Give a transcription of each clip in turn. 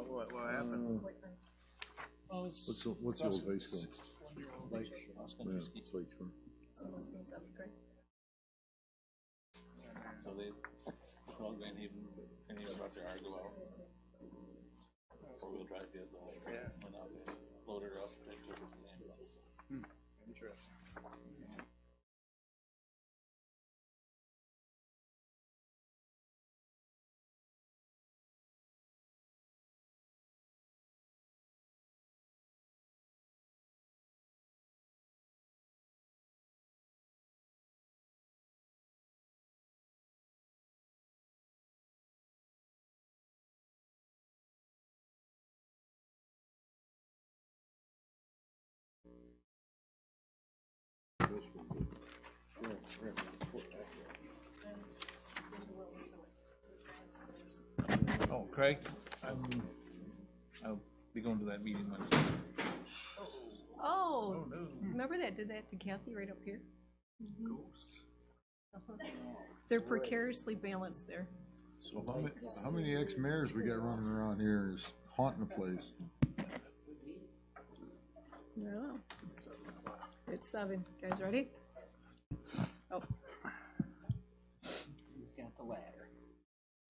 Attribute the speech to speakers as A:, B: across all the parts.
A: What happened?
B: What's the old high school? Yeah, it's like,
C: So they called Van Haven, and he brought their Argo out. Four-wheel drive vehicle.
A: Yeah.
C: Went out there, loaded her up, and took her to the ambulance.
A: Interesting.
C: Oh, Craig, I'll be going to that meeting Wednesday.
D: Oh, remember that did that to Kathy right up here? They're precariously balanced there.
B: so how many ex-mayors we got running around here is haunting the place?
D: I don't know. It's 7. Guys ready? Oh,
E: He's got the ladder.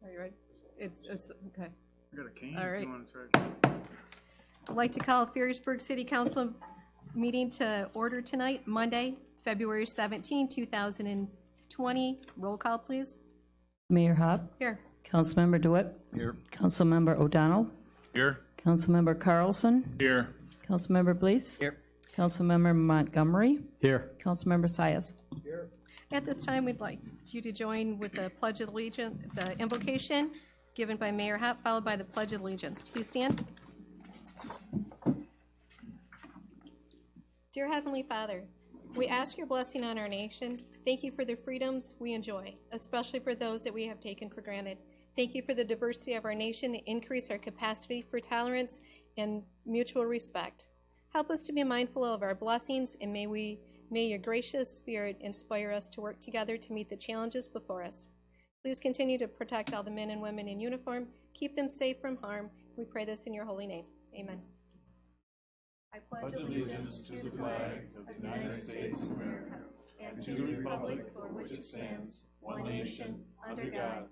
D: are you ready? It's okay.
A: I got a cane
D: All
A: if
D: right.
A: you want to try.
D: I'd like to call Ferrysburg City Council meeting to order tonight, Monday, February 17, 2020. Roll call, please.
F: Mayor Hop,
D: Here.
F: Councilmember DeWitt,
C: Here.
F: Councilmember O'Donnell,
C: Here.
F: Councilmember Carlson,
C: Here.
F: Councilmember Blees,
C: Here.
F: Councilmember Montgomery,
C: Here.
F: Councilmember Sias.
D: At this time, we'd like you to join with the Pledge of Allegiance, the invocation given by Mayor Hop, followed by the Pledge of Allegiance. Please stand. Dear Heavenly Father, we ask your blessing on our nation. Thank you for the freedoms we enjoy, especially for those that we have taken for granted. Thank you for the diversity of our nation to increase our capacity for tolerance and mutual respect. Help us to be mindful of our blessings, and may your gracious spirit inspire us to work together to meet the challenges before us. Please continue to protect all the men and women in uniform. Keep them safe from harm. We pray this in your holy name. Amen. I pledge allegiance to the flag of the United States of America and to the republic for which it stands, one nation, under God.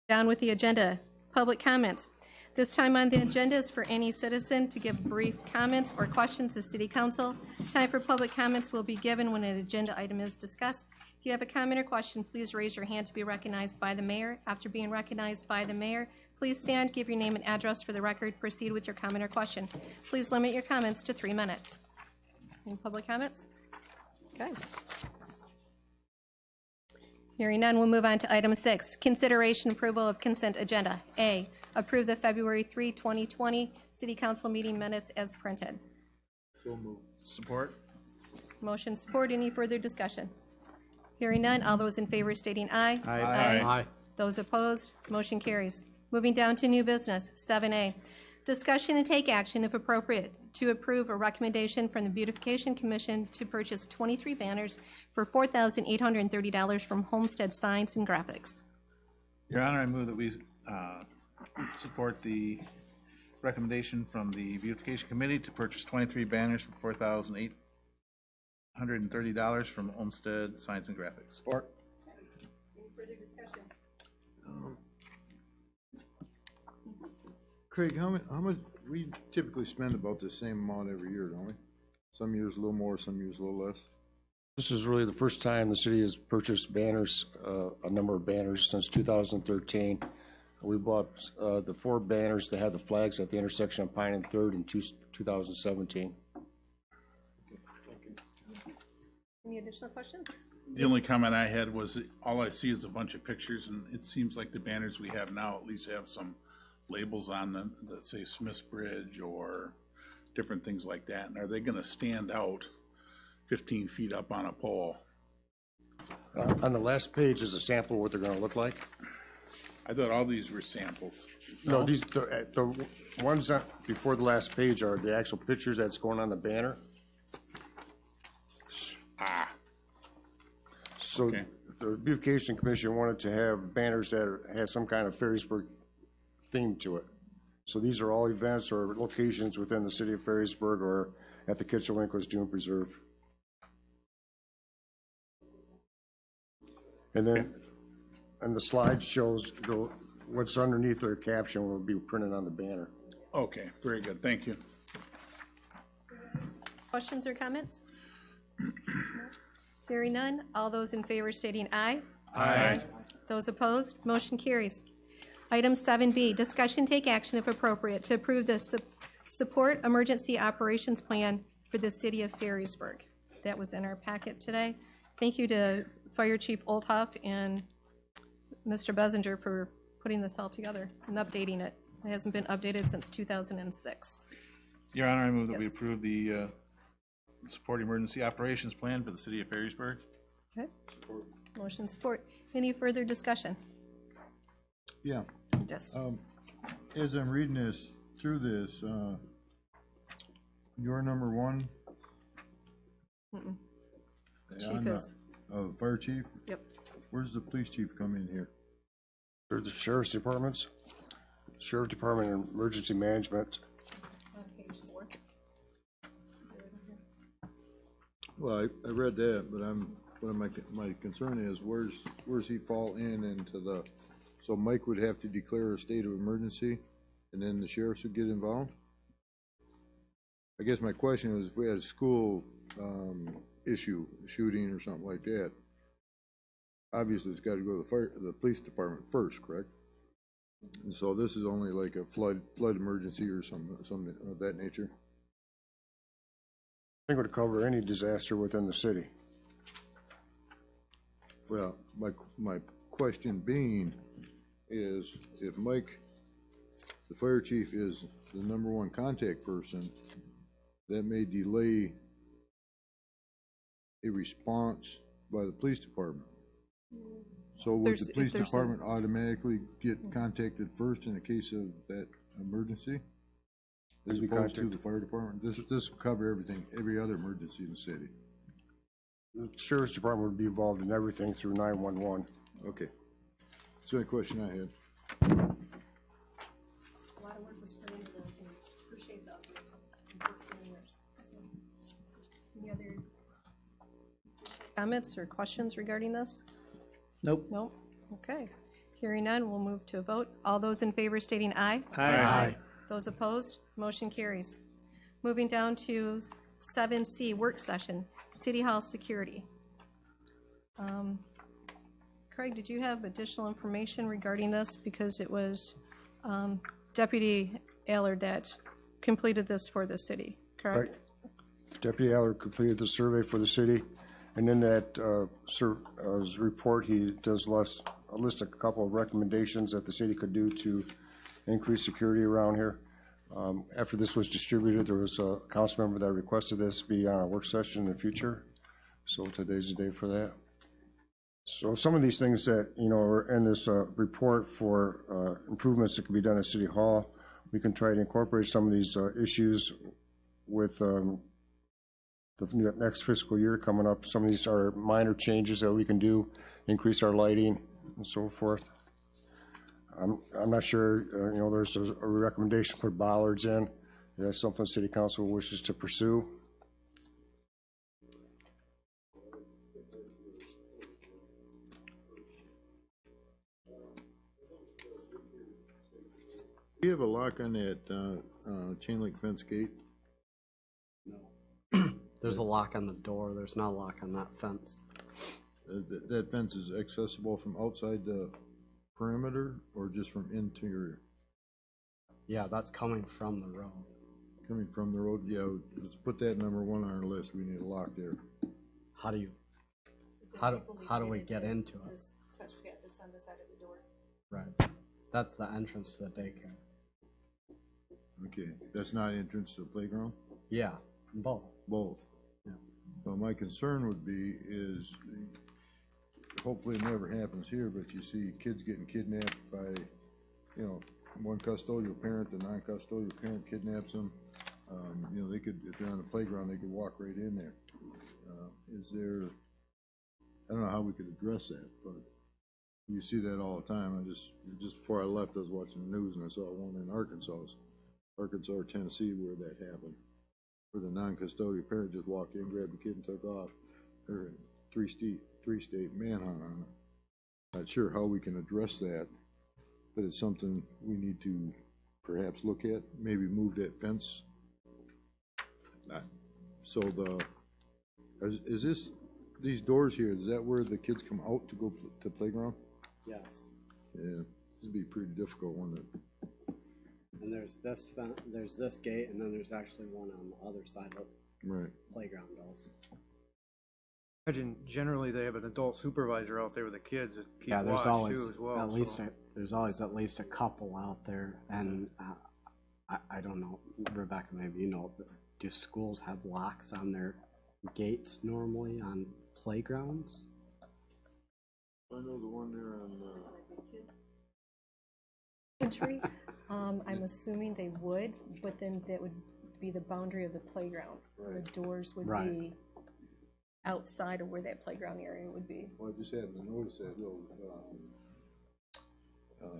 D: Down with the agenda. Public comments. This time on the agenda is for any citizen to give brief comments or questions to City Council. Time for public comments will be given when an agenda item is discussed. If you have a comment or question, please raise your hand to be recognized by the mayor. After being recognized by the mayor, please stand, give your name and address for the record, proceed with your comment or question. Please limit your comments to 3 minutes. Any public comments? Okay. Hearing none, we'll move on to item 6, consideration approval of consent agenda. A, approve the February 3, 2020 City Council meeting minutes as printed.
C: So moved. Support.
D: Motion support. Any further discussion? Hearing none, all those in favor stating aye.
C: Aye.
D: Those opposed, motion carries. Moving down to new business, 7A. Discussion and take action, if appropriate, to approve a recommendation from the Beautification Commission to purchase 23 banners for $4,830 from Homestead Signs and Graphics.
C: Your Honor, I move that we support the recommendation from the Beautification Committee to purchase 23 banners for $4,830 from Olmsted Signs and Graphics. Support.
D: Any further discussion?
B: Craig, how much, we typically spend about the same amount every year, don't we? Some years a little more, some years a little less.
G: This is really the first time the city has purchased banners, a number of banners since 2013. We bought the 4 banners that had the flags at the intersection of Pine and Third in 2017.
D: Any additional questions?
H: The only comment I had was, that all I see is a bunch of pictures, and it seems like the banners we have now at least have some labels on them that say Smith's Bridge or different things like that. And are they gonna stand out 15 feet up on a pole?
G: On the last page is a sample of what they're gonna look like.
H: I thought all these were samples.
G: No, these, the ones that before the last page are the actual pictures that's going on the banner. So
H: Okay.
G: the beautification commission wanted to have banners that had some kind of Ferrysburg theme to it. So these are all events or locations within the city of Ferrysburg or at the Kitchell-Lincoln Dune Preserve. And then, and the slide shows what's underneath their caption will be printed on the banner.
H: Okay, very good, thank you.
D: Questions or comments? Hearing none, all those in favor stating aye. Aye. Those opposed, motion carries. Item 7B, discussion take action if appropriate to approve the Support Emergency Operations Plan for the City of Ferrysburg. That was in our packet today. Thank you to Fire Chief Oldhoff and Mr. Bessinger for putting this all together and updating it. It hasn't been updated since 2006.
C: Your Honor, I move that we
D: Yes.
C: approve the Support Emergency Operations Plan for the city of Ferrysburg.
D: Okay? Motion support. Any further discussion?
B: Yeah.
D: Yes.
B: As I'm reading this, through this, your number one?
D: Chief
B: on the-
D: is.
B: Fire chief?
D: Yep.
B: Where's the police chief come in here?
G: There's the sheriff's departments, sheriff department and emergency management.
D: On page 4.
B: Well, I read that, but my concern is, where's he fall in into the, so Mike would have to declare a state of emergency, and then the sheriffs would get involved? I guess my question is, if we had a school, issue, shooting or something like that, obviously it's gotta go to the police department first, correct? And so this is only like a flood emergency or something of that nature?
G: I think it would cover any disaster within the city.
B: Well, my question being is, if Mike, the fire chief, is the number one contact person, that may delay a response by the police department. So would
D: There's-
B: the police
D: if there's a-
B: department automatically get contacted first in the case of that emergency? As
G: They'd be
B: opposed to
G: contacted.
B: the fire department? This will cover everything, every other emergency in the city.
G: The sheriff's department would be involved in everything through 911.
B: Okay. That's the only question I had.
D: A lot of work was put into this, and appreciate the update in 15 years. So, any other comments or questions regarding this?
E: Nope.
D: Nope. Okay. Hearing none, we'll move to a vote. All those in favor stating aye.
E: Aye.
D: Those opposed, motion carries. Moving down to 7C, work session, City Hall security. Craig, did you have additional information regarding this? Because it was Deputy Allard that completed this for the city, correct?
G: Deputy Aller completed the survey for the city, and in that report, he does a list of a couple of recommendations that the city could do to increase security around here. After this was distributed, there was a council member that requested this be on a work session in the future, so today's the day for that. So some of these things that, you know, are in this report for improvements that can be done at City Hall, we can try to incorporate some of these issues with the next fiscal year coming up. Some of these are minor changes that we can do, increase our lighting and so forth. I'm not sure, you know, there's a recommendation to put bollards in. Is that something City Council wishes to pursue?
B: Do you have a lock on that chain link fence gate?
E: There's a lock on the door. There's not a lock on that fence.
B: That fence is accessible from outside the perimeter or just from interior?
E: Yeah, that's coming from the road.
B: Coming from the road? Yeah, let's put that number one on our list. We need a lock there.
E: How do we get into it?
D: This touchpad that's on the side of the door.
E: Right. That's the entrance to the daycare.
B: Okay, that's not entrance to the playground?
E: Yeah, both.
B: Both.
E: Yeah.
B: Well, my concern would be is, hopefully it never happens here, but you see kids getting kidnapped by, you know, one custodial parent, the non-custodial parent kidnaps them. You know, they could, if they're on the playground, they could walk right in there. Is there, I don't know how we could address that, but you see that all the time. Just before I left, I was watching the news and I saw one in Arkansas or Tennessee where that happened, where the non-custodial parent just walked in, grabbed the kid and took off. There was three-state manhunt on it. Not sure how we can address that, but it's something we need to perhaps look at, maybe move that fence. So is this, these doors here, is that where the kids come out to go to playground?
I: Yes,
B: Yeah, this would be a pretty difficult one to,
I: and there's this gate, and then there's actually one on the other side of
B: right.
I: the playground also.
J: Imagine generally they have an adult supervisor out there with the kids that keep
I: Yeah, there's
J: watch
I: always
J: too as well.
I: at least
J: so.
I: there's always at least a couple out there, and I don't know, Rebecca, maybe you know, but do schools have locks on their gates normally on playgrounds?
B: I know the one there on,
D: Entry, I'm assuming they would, but then that would be the boundary of the playground. The doors would
I: Right.
D: be outside of where that playground area would be.
B: well, I just happened to notice that little,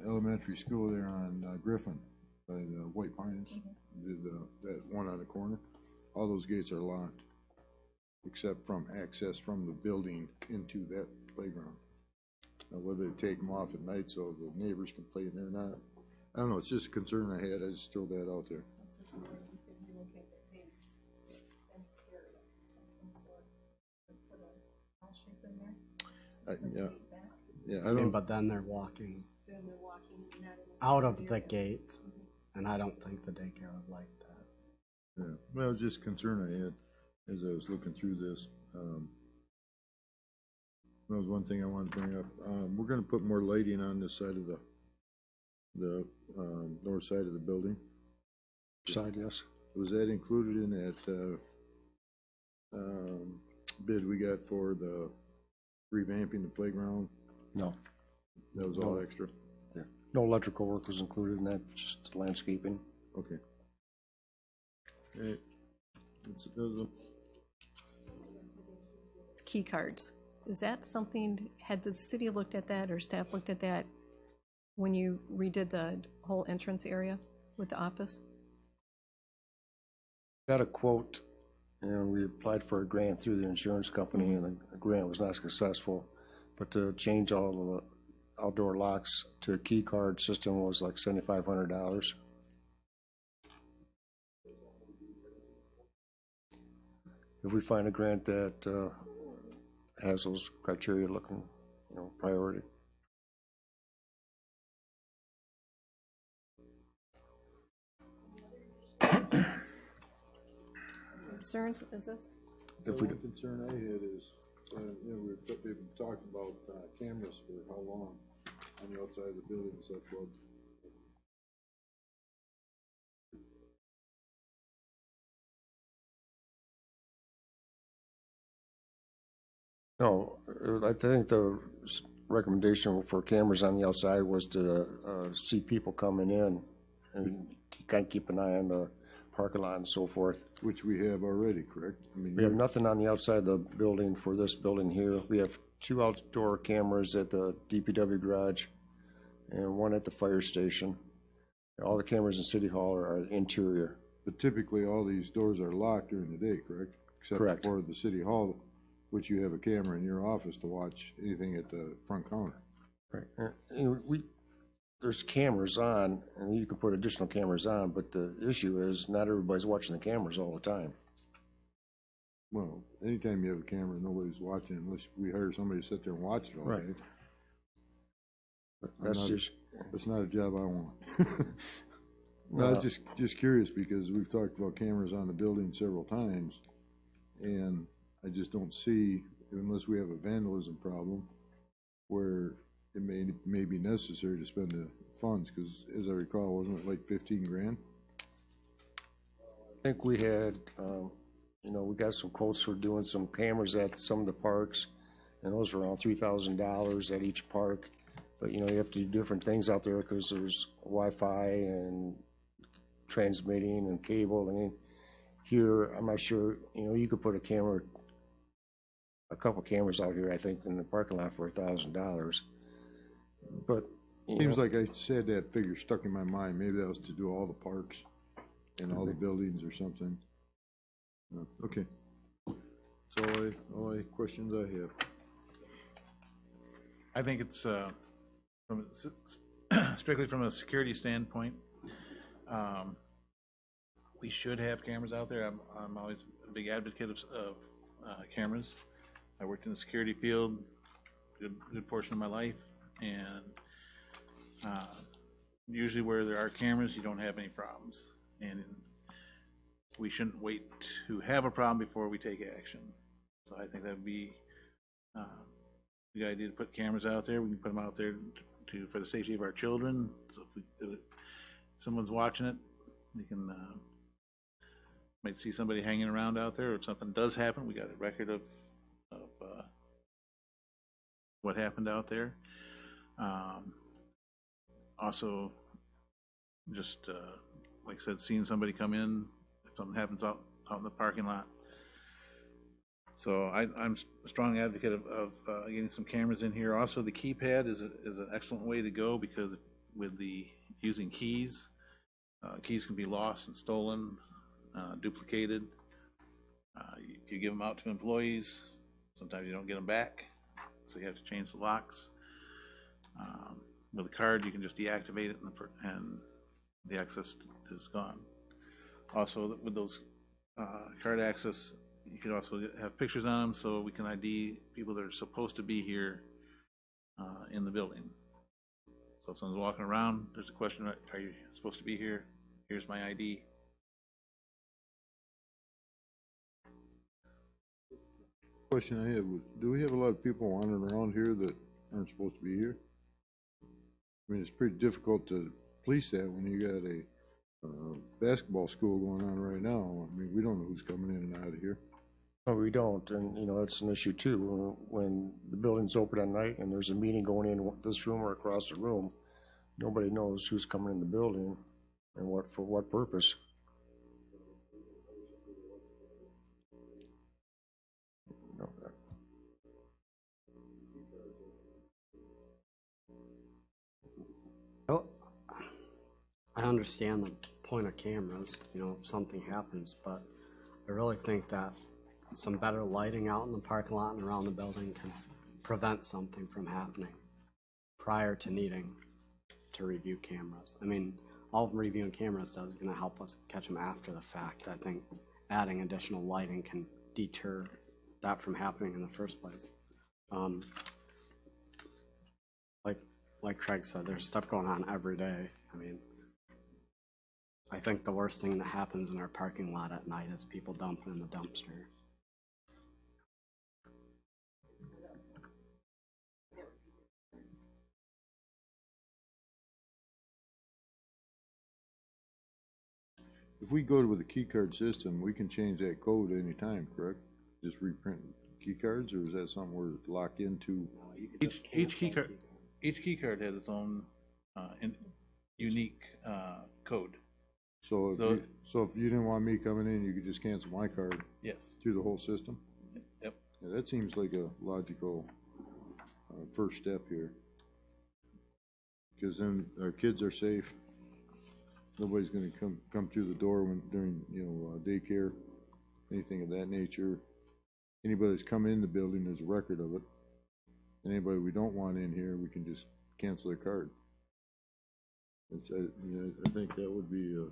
B: elementary school there on Griffin by the White Pines. Did, that one on the corner. All those gates are locked, except from access from the building into that playground. Now, whether they take them off at night so the neighbors can play in there or not, I don't know, it's just a concern I had, I just throw that out there. Yeah, yeah, I
I: I mean,
B: don't,
I: but then they're walking out of the gate, and I don't think the daycare would like that.
B: yeah, well, it was just a concern I had as I was looking through this. That was one thing I wanted to bring up. We're gonna put more lighting on this side of the north side of the building.
G: Side, yes.
B: Was that included in that, bid we got for the revamping the playground?
G: No,
B: That was all extra?
G: yeah. No electrical work was included in that, just landscaping.
B: Okay. Alright. Those are-
D: It's key cards. Is that something, had the city looked at that or staff looked at that when you redid the whole entrance area with the office?
G: Got a quote, and we applied for a grant through the insurance company, and the grant was not successful. But to change all the outdoor locks to a key card system was like $7,500. If we find a grant that has those criteria looking, priority.
D: Concerns, is this?
B: The
G: If we,
B: one concern I had is, we've been talking about cameras for how long on the outside of the building and such. Well,
G: no, I think the recommendation for cameras on the outside was to see people coming in and kind of keep an eye on the parking lot and so forth.
B: which we have already, correct? I mean,
G: We have nothing on the outside of the building for this building here. We have 2 outdoor cameras at the DPW garage and 1 at the fire station. All the cameras in City Hall are interior.
B: but typically all these doors are locked during the day, correct?
G: Correct.
B: Except for the city hall, which you have a camera in your office to watch anything at the front counter.
G: Right. There's cameras on, and you can put additional cameras on, but the issue is not everybody's watching the cameras all the time.
B: Well, anytime you have a camera, nobody's watching unless we hire somebody to sit there and watch it all
G: Right.
B: day.
G: That's
B: not-
G: just,
B: That's not a job I want. No, I was just curious because we've talked about cameras on the building several times, and I just don't see, unless we have a vandalism problem, where it may be necessary to spend the funds, because as I recall, wasn't it like 15 grand?
G: I think we had, we got some quotes for doing some cameras at some of the parks, and those were around $3,000 at each park. But, you have to do different things out there because there's Wi-Fi and transmitting and cable. I mean, here, I'm not sure, you could put a camera a couple cameras out here, I think, in the parking lot for $1,000. But, you
B: Seems
G: know,
B: like I said that figure stuck in my mind. Maybe that was to do all the parks and all the buildings or something. Okay. That's all I questions I have.
C: I think it's, strictly from a security standpoint, we should have cameras out there. I'm always a big advocate of cameras. I worked in the security field a good portion of my life, and usually where there are cameras, you don't have any problems. And we shouldn't wait to have a problem before we take action. So I think that would be a good idea to put cameras out there. We can put them out there for the safety of our children. So if someone's watching it, they can might see somebody hanging around out there. If something does happen, we got a record of what happened out there. Also, just like I said, seeing somebody come in if something happens out in the parking lot. So I'm a strong advocate of getting some cameras in here. Also, the keypad is an excellent way to go, because with the using keys, keys can be lost and stolen, duplicated. If you give them out to employees, sometimes you don't get them back, so you have to change the locks. With a card, you can just deactivate it and the access is gone. Also, with those card access, you could also have pictures on them, so we can ID people that are supposed to be here in the building. So if someone's walking around, there's a question, are you supposed to be here? Here's my ID.
B: Question I have, do we have a lot of people wandering around here that aren't supposed to be here? I mean, it's pretty difficult to police that when you got a basketball school going on right now. I mean, we don't know who's coming in and out of here.
G: no, we don't, and, you know, that's an issue too. When the building's open at night and there's a meeting going in this room or across the room, nobody knows who's coming in the building and for what purpose. No,
I: Oh, I understand the point of cameras, you know, if something happens, but I really think that some better lighting out in the parking lot and around the building can prevent something from happening prior to needing to review cameras. I mean, all of reviewing cameras does is going to help us catch them after the fact. I think adding additional lighting can deter that from happening in the first place. Like Craig said, there's stuff going on every day. I mean, I think the worst thing that happens in our parking lot at night is people dumping in the dumpster.
B: If we go with a key card system, we can change that code anytime, correct? Just reprint key cards, or is that something we're locked into?
C: Each key card has its own unique code.
B: So if you didn't want me coming in, you could just cancel my card
C: Yes.
B: through the whole system?
C: Yep.
B: Yeah, that seems like a logical first step here. Because then our kids are safe. Nobody's gonna come through the door during, you know, daycare, anything of that nature. Anybody that's come in the building, there's a record of it. Anybody we don't want in here, we can just cancel their card. You know, I think that would be a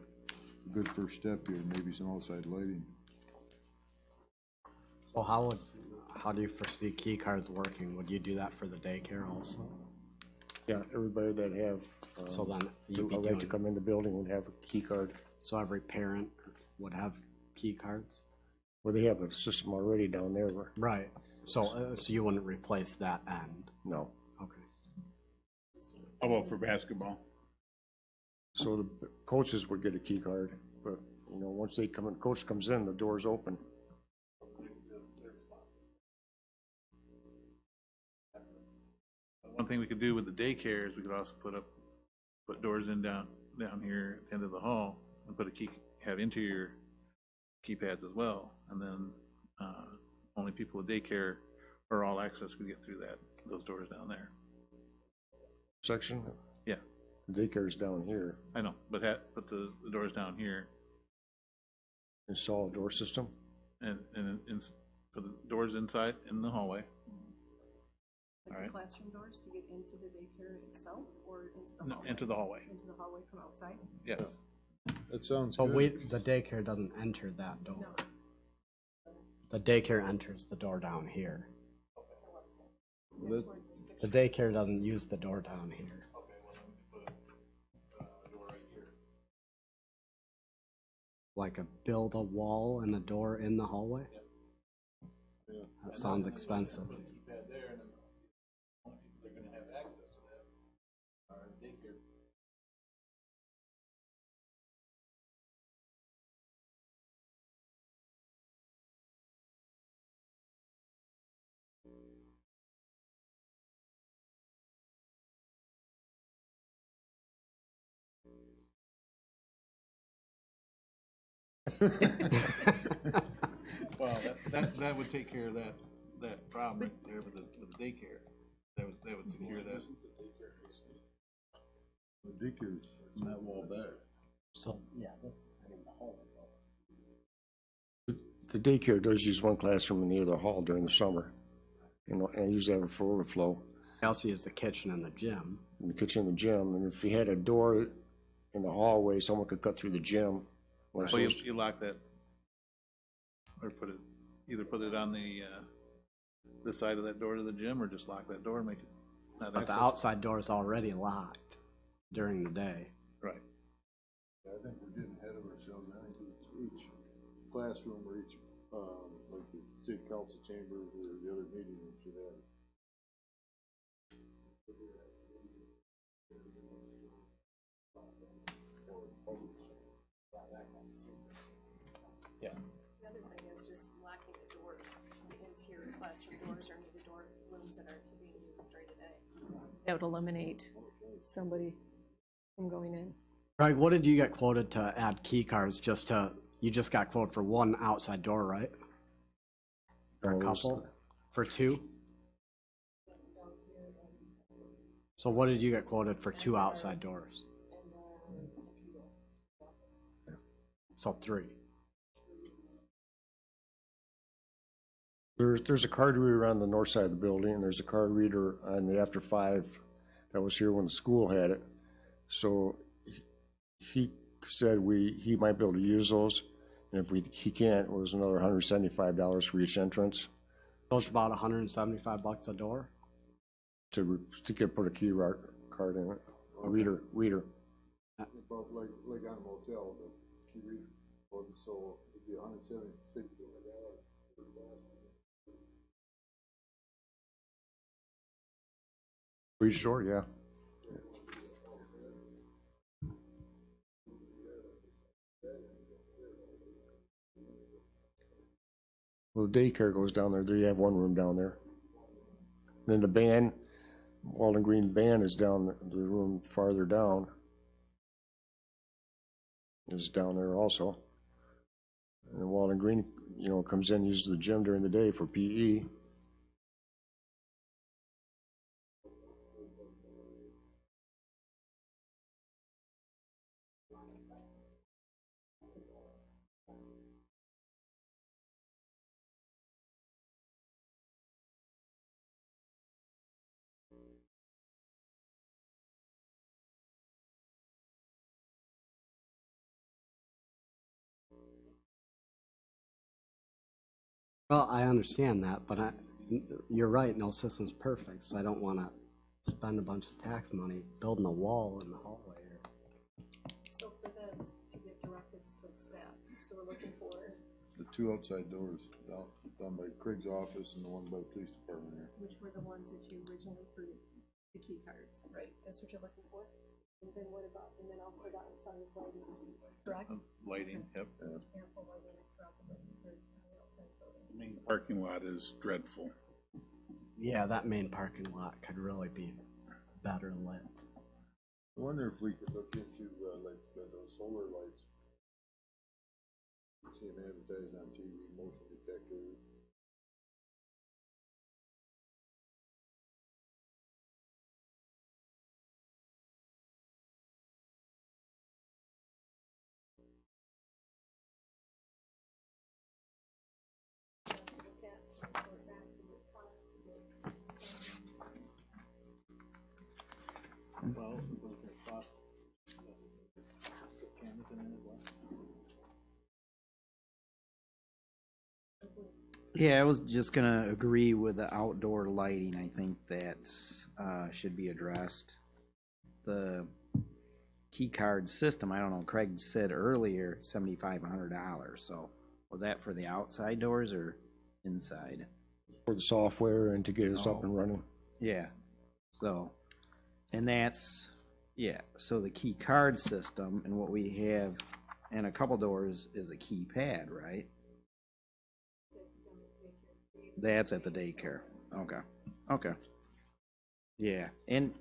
B: good first step here, maybe some outside lighting.
I: So how do you foresee key cards working? Would you do that for the daycare also?
G: yeah, everybody that have
I: So then
G: the
I: you'd be
G: right to
I: doing,
G: come in the building would have a key card.
I: so every parent would have key cards?
G: Well, they have a system already down there.
I: Right. So you wouldn't replace that end?
G: No.
I: Okay.
H: How about for basketball?
G: So the coaches would get a key card, but, you know, once they come in, coach comes in, the door's open.
C: One thing we could do with the daycare is we could also put doors in down here at the end of the hall and put have interior keypads as well, and then only people with daycare or all access could get through those doors down there.
G: Section,
C: Yeah,
G: the daycare's down here.
C: I know, but put the doors down here
G: Install a door system.
C: and put the doors inside in the hallway.
K: Like
C: Alright.
K: the classroom doors to get into the daycare itself or into the
C: No,
K: hallway?
C: into the hallway,
K: Into the hallway from outside?
C: yes.
B: That sounds
I: But
B: good.
I: the daycare doesn't enter that door.
K: No.
I: The daycare enters the door down here.
B: That-
I: The daycare doesn't use the door down here. Like build a wall and a door in the hallway? That sounds expensive.
C: Well, that would take care of that problem right there with the daycare. That would secure that.
B: The daycare's from that wall back.
I: So, yeah, the hall is open.
G: The daycare does use one classroom in the other hall during the summer. You know, and use that for overflow.
I: They also use the kitchen and the gym.
G: In the kitchen and the gym, and if you had a door in the hallway, someone could cut through the gym. One of
C: So
G: those-
C: you lock that, or either put it on the side of that door to the gym, or just lock that door and make it not
I: But the
C: accessible.
I: outside door is already locked during the day.
C: Right.
B: I think we're getting ahead of ourselves. I think each classroom or each, like the city council chambers or the other meeting room should have.
C: Yeah.
K: The other thing is just locking the doors, the interior classroom doors or any of the door rooms that aren't being used during the day. That would eliminate somebody from going in.
I: Craig, what did you get quoted to add key cards you just got quoted for one outside door, right? Or a
G: Well, it was-
I: couple? For two? So what did you get quoted for two outside doors? So three.
G: There's a card reader on the north side of the building, and there's a card reader on the after 5 that was here when the school had it. So he said he might be able to use those, and if he can't, it was another $175 for each entrance
I: So it's about $175 a door?
G: to put a card in it, a reader.
B: About like on a motel, the key reader, so it'd be $176.
G: For each door, yeah. Well, the daycare goes down there. There you have one room down there. Then the band, Walden Green band is down the room farther down. Is down there also. And Walden Green, comes in, uses the gym during the day for PE.
I: Well, I understand that, but you're right, no system's perfect, so I don't want to spend a bunch of tax money building a wall in the hallway.
K: So for this, to give directives to staff, so we're looking for,
B: The two outside doors down by Craig's office and the one by the police department here.
K: which were the ones that you originally for the key cards, right? That's what you're looking for? And then what about, and then also that was some lighting, correct?
C: Lighting, yep.
K: Ample lighting throughout the building for the outside building.
H: The main parking lot is dreadful.
I: Yeah, that main parking lot could really be better lit.
B: I wonder if we could look into, like, those solar lights. See them advertised on TV, motion detectors.
L: Yeah, I was just gonna agree with the outdoor lighting. I think that's should be addressed. The key card system, I don't know, Craig said earlier, $7,500. So was that for the outside doors or inside?
G: For the software and to get us up and running.
L: Yeah. So, and that's, yeah, so the key card system and what we have in a couple doors is a keypad, right? That's at the daycare. Okay. Okay. Yeah. And,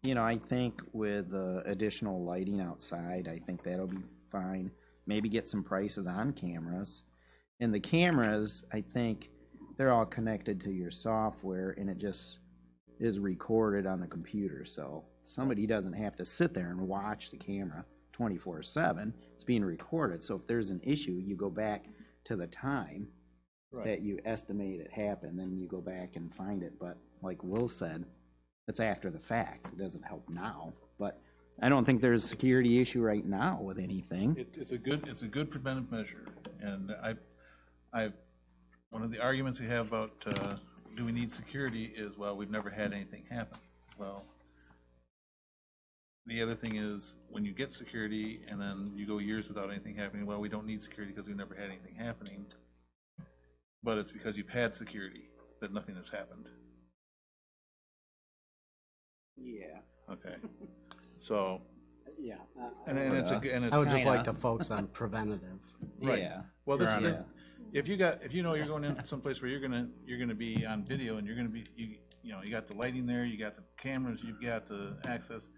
L: you know, I think with additional lighting outside, I think that'll be fine. Maybe get some prices on cameras. And the cameras, I think they're all connected to your software and it just is recorded on the computer. So somebody doesn't have to sit there and watch the camera 24/7. It's being recorded. So if there's an issue, you go back to the time that you estimate it happened, then you go back and find it. But like Will said, it's after the fact. It doesn't help now. But I don't think there's a security issue right now with anything.
C: It's a good preventive measure, and I've one of the arguments we have about do we need security is, well, we've never had anything happen. Well, the other thing is when you get security and then you go years without anything happening, well, we don't need security because we've never had anything happening. But it's because you've had security that nothing has happened.
L: Yeah.
C: Okay. So,
I: Yeah.
C: and it's
I: I would just like to focus on preventative.
C: Right.
L: Yeah.
C: Well, this
L: Your
C: is,
L: Honor.
C: if you know you're going into someplace where you're gonna be on video and you're gonna be you got the lighting there, you got the cameras, you've got the access.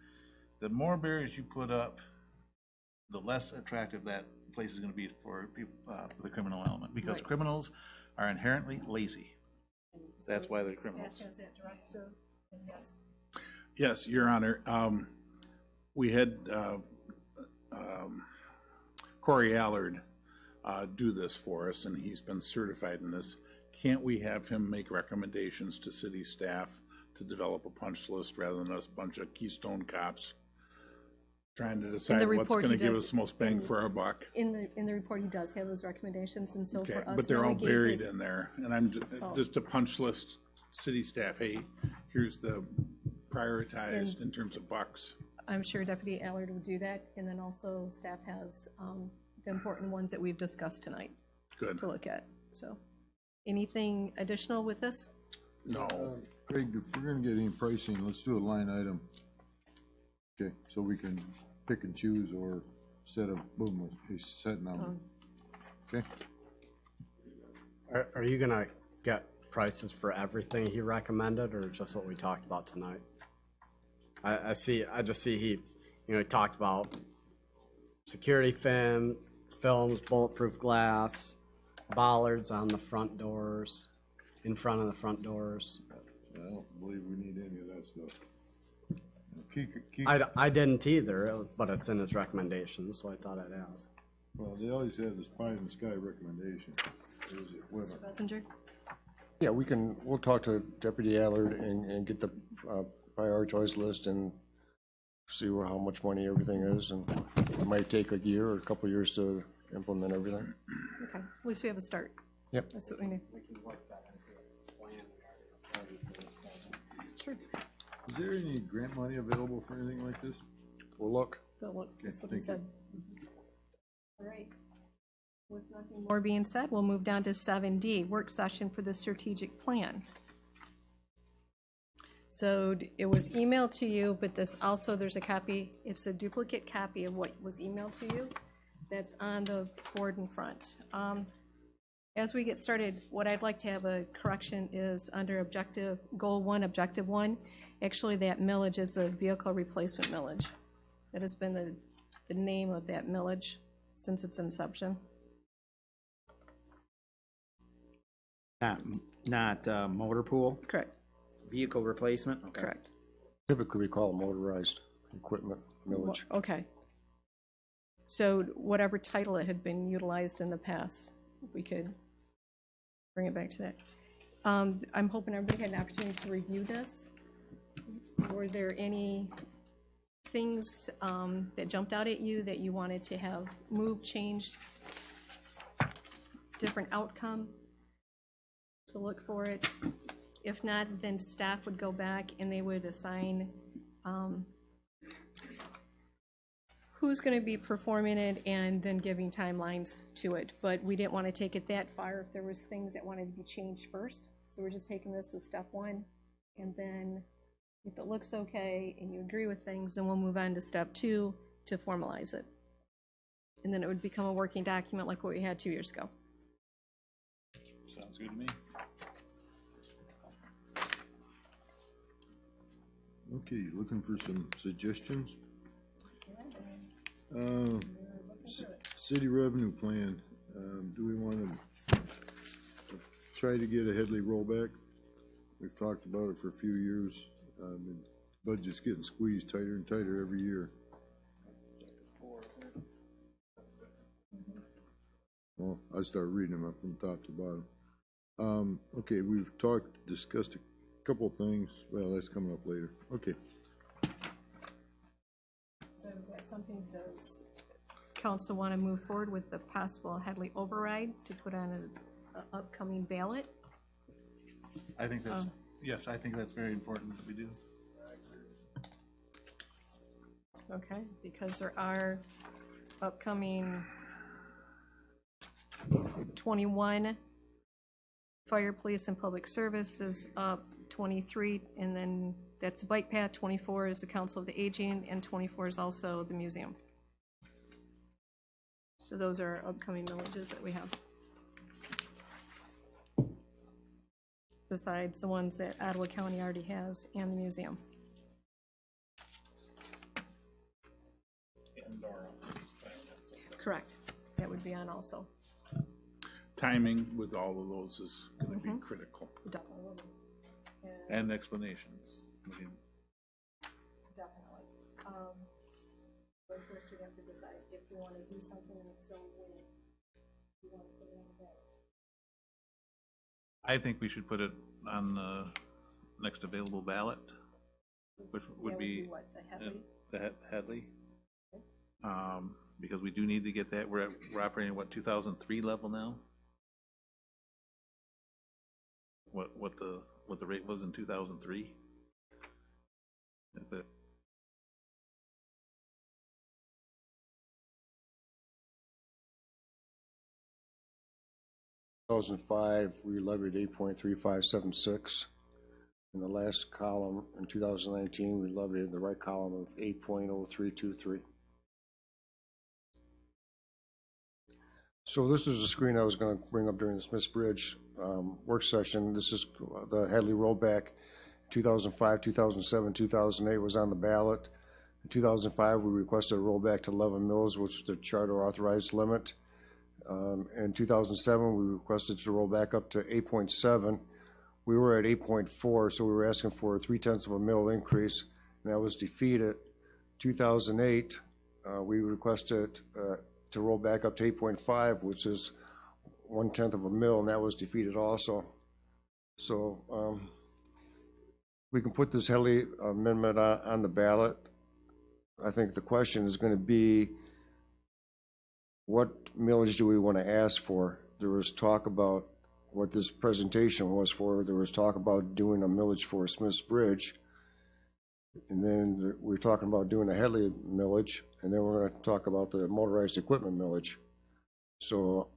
C: The more barriers you put up, the less attractive that place is going to be for people, for the criminal element, because
K: Right.
C: criminals are inherently lazy. That's why they're criminals.
K: Staff has that directive, and yes.
H: Yes, Your Honor. We had Corey Allard do this for us, and he's been certified in this. Can't we have him make recommendations to city staff to develop a punch list rather than us bunch of Keystone cops trying to decide what's
K: report
H: going
K: he
H: to give
K: does-
H: us the most bang for our buck?
K: In the report, he does have those recommendations, and so
H: Okay,
K: for us.
H: but they're
K: we
H: all
K: only gave
H: buried
K: his-
H: in there, and I'm just a punch list city staff. Hey, here's the prioritized in terms of bucks.
K: I'm sure Deputy Allard would do that, and then also staff has the important ones that we've discussed tonight
H: Good.
K: to look at, so. Anything additional with this?
H: No.
B: Craig, if we're gonna get any pricing, let's do a line item. Okay, so we can pick and choose, or instead of boom, a set number. Okay,
I: Are you gonna get prices for everything he recommended, or just what we talked about tonight? I just see he talked about security films, bulletproof glass, bollards on the front doors, in front of the front doors.
B: I don't believe we need any of that stuff. Keep,
I: I didn't either, but it's in his recommendations, so I thought I'd ask.
B: well, they always have this pie in the sky recommendation. Is it
K: Mr. Messenger?
G: Yeah, we'll talk to Deputy Allard and get the prioritized list and see how much money everything is, and it might take a year or a couple of years to implement everything.
K: Okay, at least we have a start.
G: Yep.
K: That's what we need. Sure.
B: Is there any grant money available for anything like this?
G: We'll look.
K: That's what he
B: thank
K: said. All right. With nothing more being said, we'll move down to 7D, work session for the strategic plan. So it was emailed to you, but this also, there's a copy, it's a duplicate copy of what was emailed to you that's on the board in front. As we get started, what I'd like to have a correction is under objective, goal 1, objective 1, actually that millage is a vehicle replacement millage. That has been the name of that millage since its inception.
L: Not motor pool,
K: Correct,
L: vehicle replacement? Okay.
K: correct.
G: Typically, we call it motorized equipment millage.
K: Okay. So whatever title it had been utilized in the past, we could bring it back to that. I'm hoping everybody had an opportunity to review this. were there any things that jumped out at you that you wanted to have moved, changed, different outcome? To look for it. If not, then staff would go back and they would assign who's going to be performing it and then giving timelines to it. But we didn't want to take it that far if there was things that wanted to be changed first. So we're just taking this as step one. And then if it looks okay and you agree with things, then we'll move on to step two to formalize it. And then it would become a working document like what we had 2 years ago.
C: Sounds good to me.
B: Okay, looking for some suggestions? City revenue plan, do we want to try to get a Headley rollback? We've talked about it for a few years. The budget's getting squeezed tighter and tighter every year. Well, I start reading them up from top to bottom. Okay, we've discussed a couple of things. Well, that's coming up later. Okay.
K: So is that something does council want to move forward with the possible Headley override to put on an upcoming ballot?
C: I think that's, yes, I think that's very important that we do.
K: Okay, because there are upcoming 21 fire, police, and public services up, 23, and then that's a bike path, 24 is the Council of the Aging, and 24 is also the museum. So those are upcoming villages that we have. Besides the ones that Ottawa County already has and the museum. Correct. That would be on also.
H: Timing with all of those is gonna be critical.
K: Definitely.
C: And explanations. We can-
K: Definitely. But first we have to decide if we want to do something, and if so, when we want to put it on the ballot.
C: I think we should put it on the next available ballot, which would be
K: What, the Headley?
C: the Headley. Because we do need to get that, we're operating at what, 2003 level now? What the rate was in 2003? But
G: 2005, we levied 8.3576. In the last column, in 2019, we levied the right column of 8.0323. So this is the screen I was going to bring up during the Smiths Bridge work session. This is the Headley rollback. 2005, 2007, 2008 was on the ballot. In 2005, we requested a rollback to 11 mils, which is the charter authorized limit. In 2007, we requested to roll back up to 8.7. We were at 8.4, so we were asking for a 0.3 of a mil increase, and that was defeated. 2008, we requested to roll back up to 8.5, which is 0.1 of a mil, and that was defeated also. So we can put this Headley amendment on the ballot. I think the question is going to be, what millage do we want to ask for? There was talk about what this presentation was for. There was talk about doing a millage for Smiths Bridge. And then we're talking about doing a Headley millage. And then we're going to talk about the motorized equipment millage. So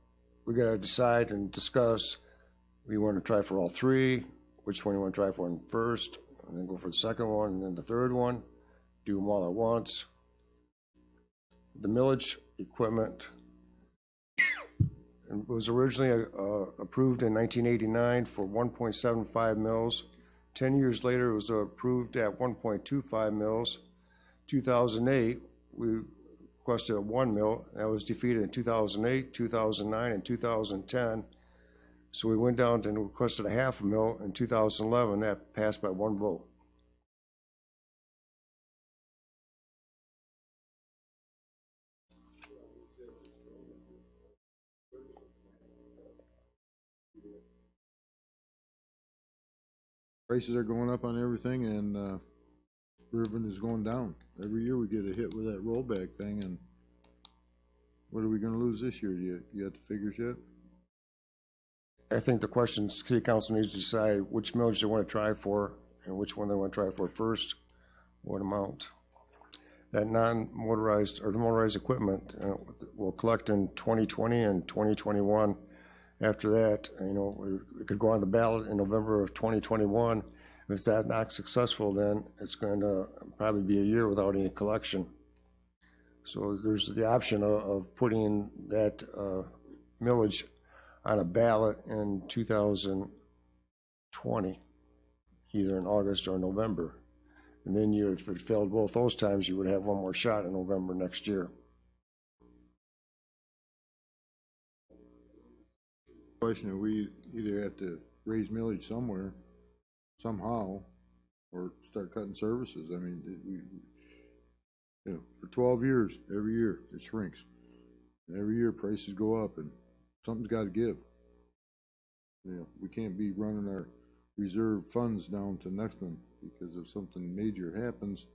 G: we got to decide and discuss. We want to try for all three, which one you want to try for first, and then go for the second one, and then the third one. Do them all at once. The millage equipment was originally approved in 1989 for 1.75 mils. 10 years later, it was approved at 1.25 mils. 2008, we requested a 1 mil. That was defeated in 2008, 2009, and 2010. So we went down and requested a 0.5 mil in 2011. That passed by 1 vote.
B: Prices are going up on everything, and Irvin is going down. Every year we get a hit with that rollback thing, and what are we gonna lose this year? You got the figures yet?
G: I think the question, city council needs to decide which millage they want to try for and which one they want to try for first, what amount. That non-motorized or the motorized equipment will collect in 2020 and 2021. After that, it could go on the ballot in November of 2021. If it's not successful, then it's going to probably be a year without any collection. So there's the option of putting that millage on a ballot in 2020, either in August or November. And then if it failed both those times, you would have one more shot in November next year.
B: Question, we either have to raise millage somewhere, somehow, or start cutting services. I mean, for 12 years, every year it shrinks. And every year prices go up, and something's got to give. We can't be running our reserve funds down to nothing because if something major happens,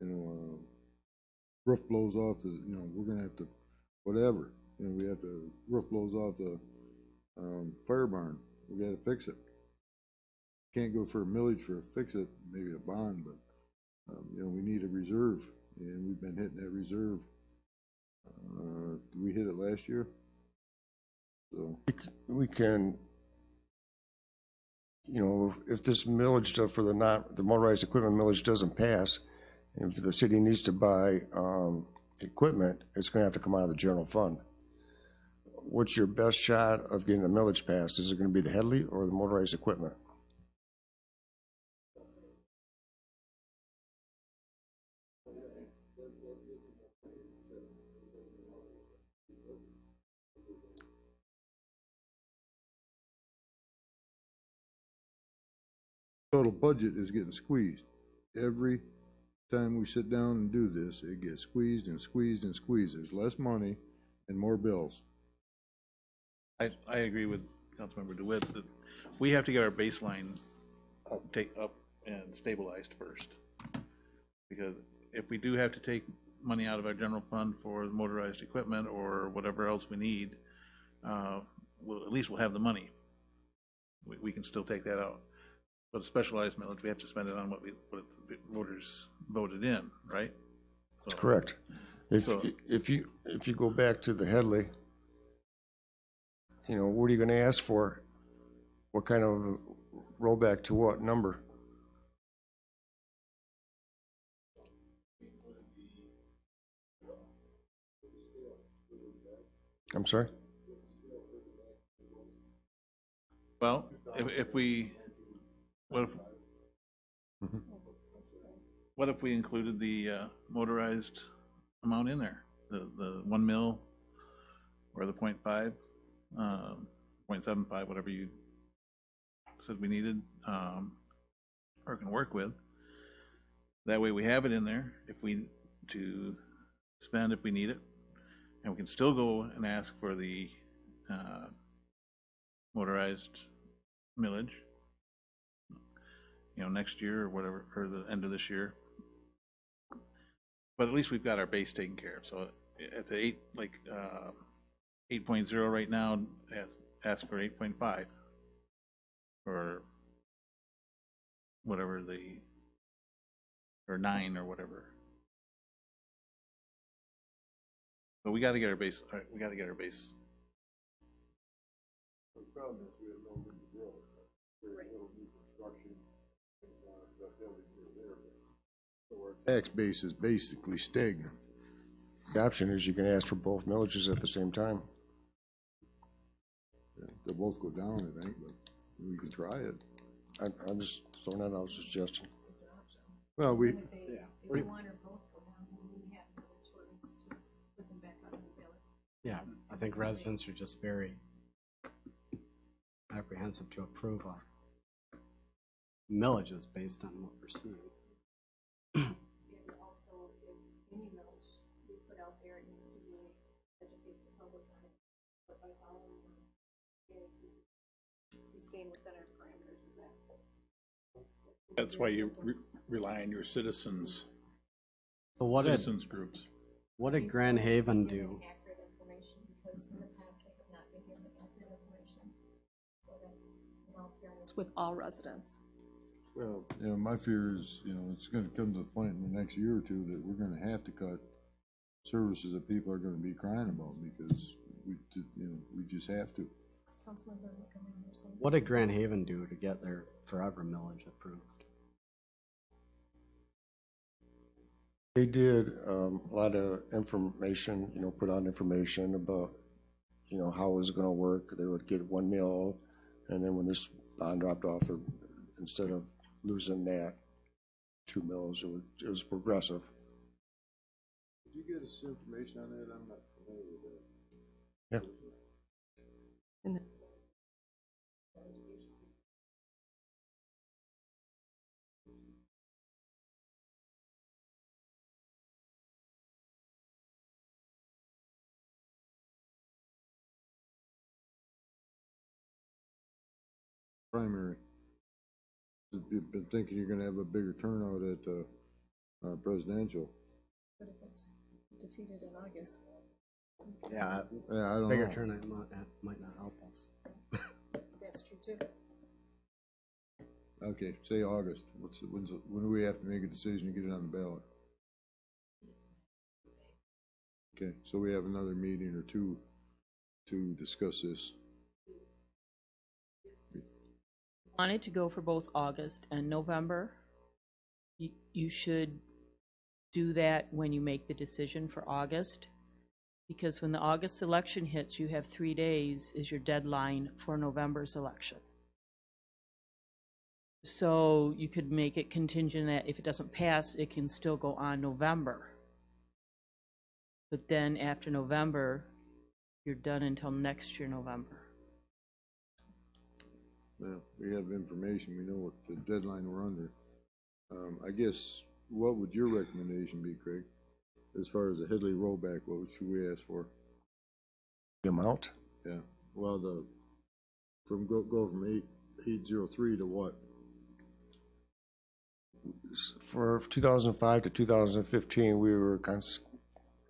B: roof blows off we're gonna have to, whatever. We have to, roof blows off the fire barn. We got to fix it. Can't go for a millage for a fix it, maybe a bond, but we need a reserve, and we've been hitting that reserve. We hit it last year, so
G: we can, if this millage stuff for the motorized equipment millage doesn't pass, if the city needs to buy equipment, it's going to have to come out of the general fund. What's your best shot of getting a millage passed? Is it going to be the Headley or the motorized equipment?
B: total budget is getting squeezed. Every time we sit down and do this, it gets squeezed and squeezed and squeezed. There's less money and more bills.
C: I agree with Councilmember DeWitt that we have to get our baseline up and stabilized first. Because if we do have to take money out of our general fund for motorized equipment or whatever else we need, at least we'll have the money. We can still take that out. But a specialized millage, we have to spend it on what the voters voted in, right? So,
G: that's correct. If you go back to the Headley, what are you going to ask for? What kind of rollback to what number? I'm sorry?
C: Well, if we, what if we included the motorized amount in there? The 1 mil or the 0.5, 0.75, whatever you said we needed or can work with. That way we have it in there to spend if we need it. And we can still go and ask for the motorized millage, next year or whatever, or the end of this year. But at least we've got our base taken care of. So at the 8.0 right now, ask for 8.5 or whatever or 9 or whatever. But we got to get our base. We got to get our base.
B: The problem is we have no room to grow. Very little new construction. So our tax base is basically stagnant.
G: The option is you can ask for both millages at the same time.
B: Yeah, they'll both go down, I think, but we can try it.
G: I'm just throwing that out as a suggestion.
B: Well,
K: If we want or both go down, then we have no choice to put them back on the ballot.
I: Yeah, I think residents are just very apprehensive to approve of millages based on what we're seeing.
K: And also, if any millage we put out there, it needs to be educate the public on it, but by following guarantees, we staying within our parameters of that. So
H: That's why you rely on your citizens,
I: So what did,
H: citizens groups.
I: what did Grand Haven do?
D: Accurate information, because in the past they have not been given accurate information. So that's, in all fairness, with all residents.
B: Well, you know, my fear is, you know, it's gonna come to the point in the next year or two that we're gonna have to cut services that people are gonna be crying about because we just have to.
K: Councilmember Montgomery, you're saying?
I: What did Grand Haven do to get their forever millage approved?
G: They did a lot of information, put out information about, how it was gonna work. They would get 1 mil, and then when this bond dropped off, instead of losing that 2 mils, it was progressive.
B: Did you get us information on that? I'm not familiar with that.
G: Yeah.
K: And the-
B: Primary. You've been thinking you're gonna have a bigger turnout at the presidential.
K: But if it's defeated in August,
I: Yeah,
B: Yeah, I don't
I: bigger
B: know.
I: turnout might not help us.
K: that's true too.
B: Okay, say August. When do we have to make a decision to get it on the ballot? Okay, so we have another meeting or two to discuss this.
F: Wanted to go for both August and November. You should do that when you make the decision for August, because when the August election hits, you have 3 days is your deadline for November's election. So you could make it contingent that if it doesn't pass, it can still go on November. But then after November, you're done until next year, November.
B: Well, we have information, we know what the deadline we're under. I guess, what would your recommendation be, Craig? As far as the Headley rollback, what should we ask for?
G: The amount?
B: Yeah, well, go from 803 to what?
G: For 2005 to 2015, we were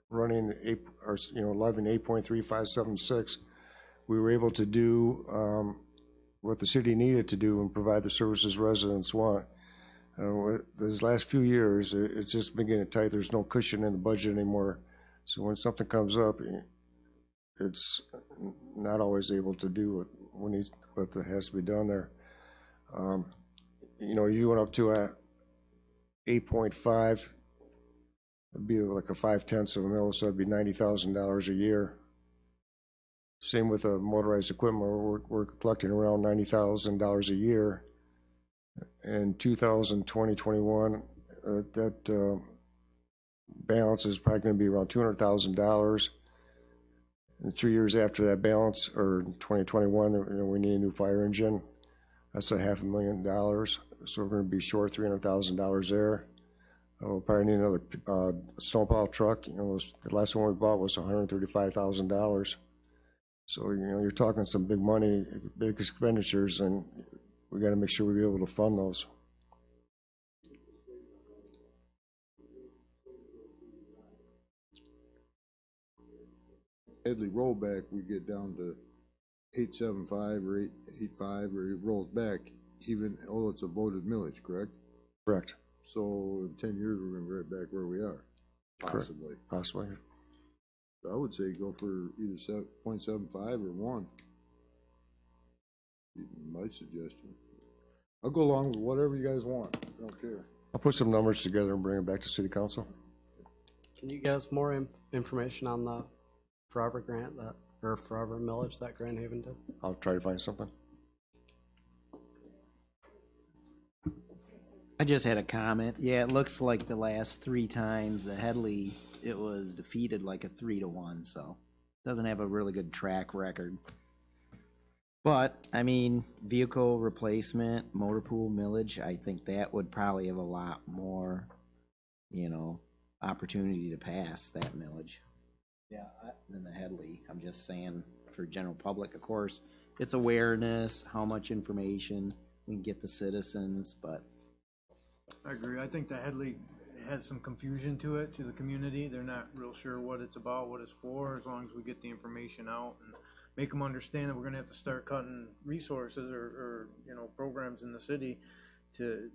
G: running levying 8.3576. We were able to do what the city needed to do and provide the services residents want. These last few years, it's just been getting tight. There's no cushion in the budget anymore. So when something comes up, it's not always able to do what has to be done there. You went up to 8.5. It'd be like a 0.5 of a mil, so it'd be $90,000 a year. Same with the motorized equipment. We're collecting around $90,000 a year. In 2020-21, that balance is probably going to be around $200,000. And 3 years after that balance, or 2021, we need a new fire engine. That's $500,000. So we're going to be short $300,000 there. We'll probably need another snowplow truck. The last one we bought was $135,000. So, you're talking some big money, big expenditures, and we got to make sure we be able to fund those.
B: Headley rollback, we get down to 875 or 885, or it rolls back, even though it's a voted millage, correct?
G: Correct.
B: So in 10 years, we're gonna be right back where we are, possibly.
G: Possibly.
B: So I would say go for either 0.75 or 1. My suggestion. I'll go along with whatever you guys want. I don't care.
G: I'll put some numbers together and bring it back to City Council.
I: Can you get us more information on the forever grant or forever millage that Grand Haven did?
G: I'll try to find something.
L: I just had a comment. Yeah, it looks like the last 3 times the Headley, it was defeated like a 3-1, so doesn't have a really good track record. But, I mean, vehicle replacement, motor pool millage, I think that would probably have a lot more, opportunity to pass that millage. Yeah. Than the Headley. I'm just saying for general public, of course, it's awareness, how much information we can get the citizens, but
J: I agree. I think the Headley has some confusion to it, to the community. They're not real sure what it's about, what it's for, as long as we get the information out and make them understand that we're gonna have to start cutting resources or programs in the city to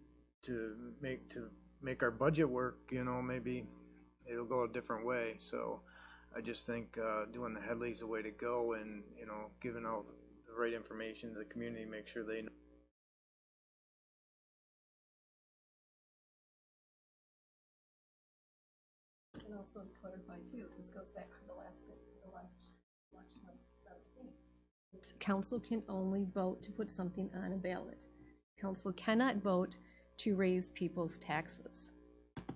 J: make our budget work, maybe it'll go a different way. So I just think doing the Headley's the way to go, and, giving out the right information to the community, make sure they know.
K: And also to clarify too, this goes back to the last election of 17. Council can only vote to put something on a ballot. Council cannot vote to raise people's taxes.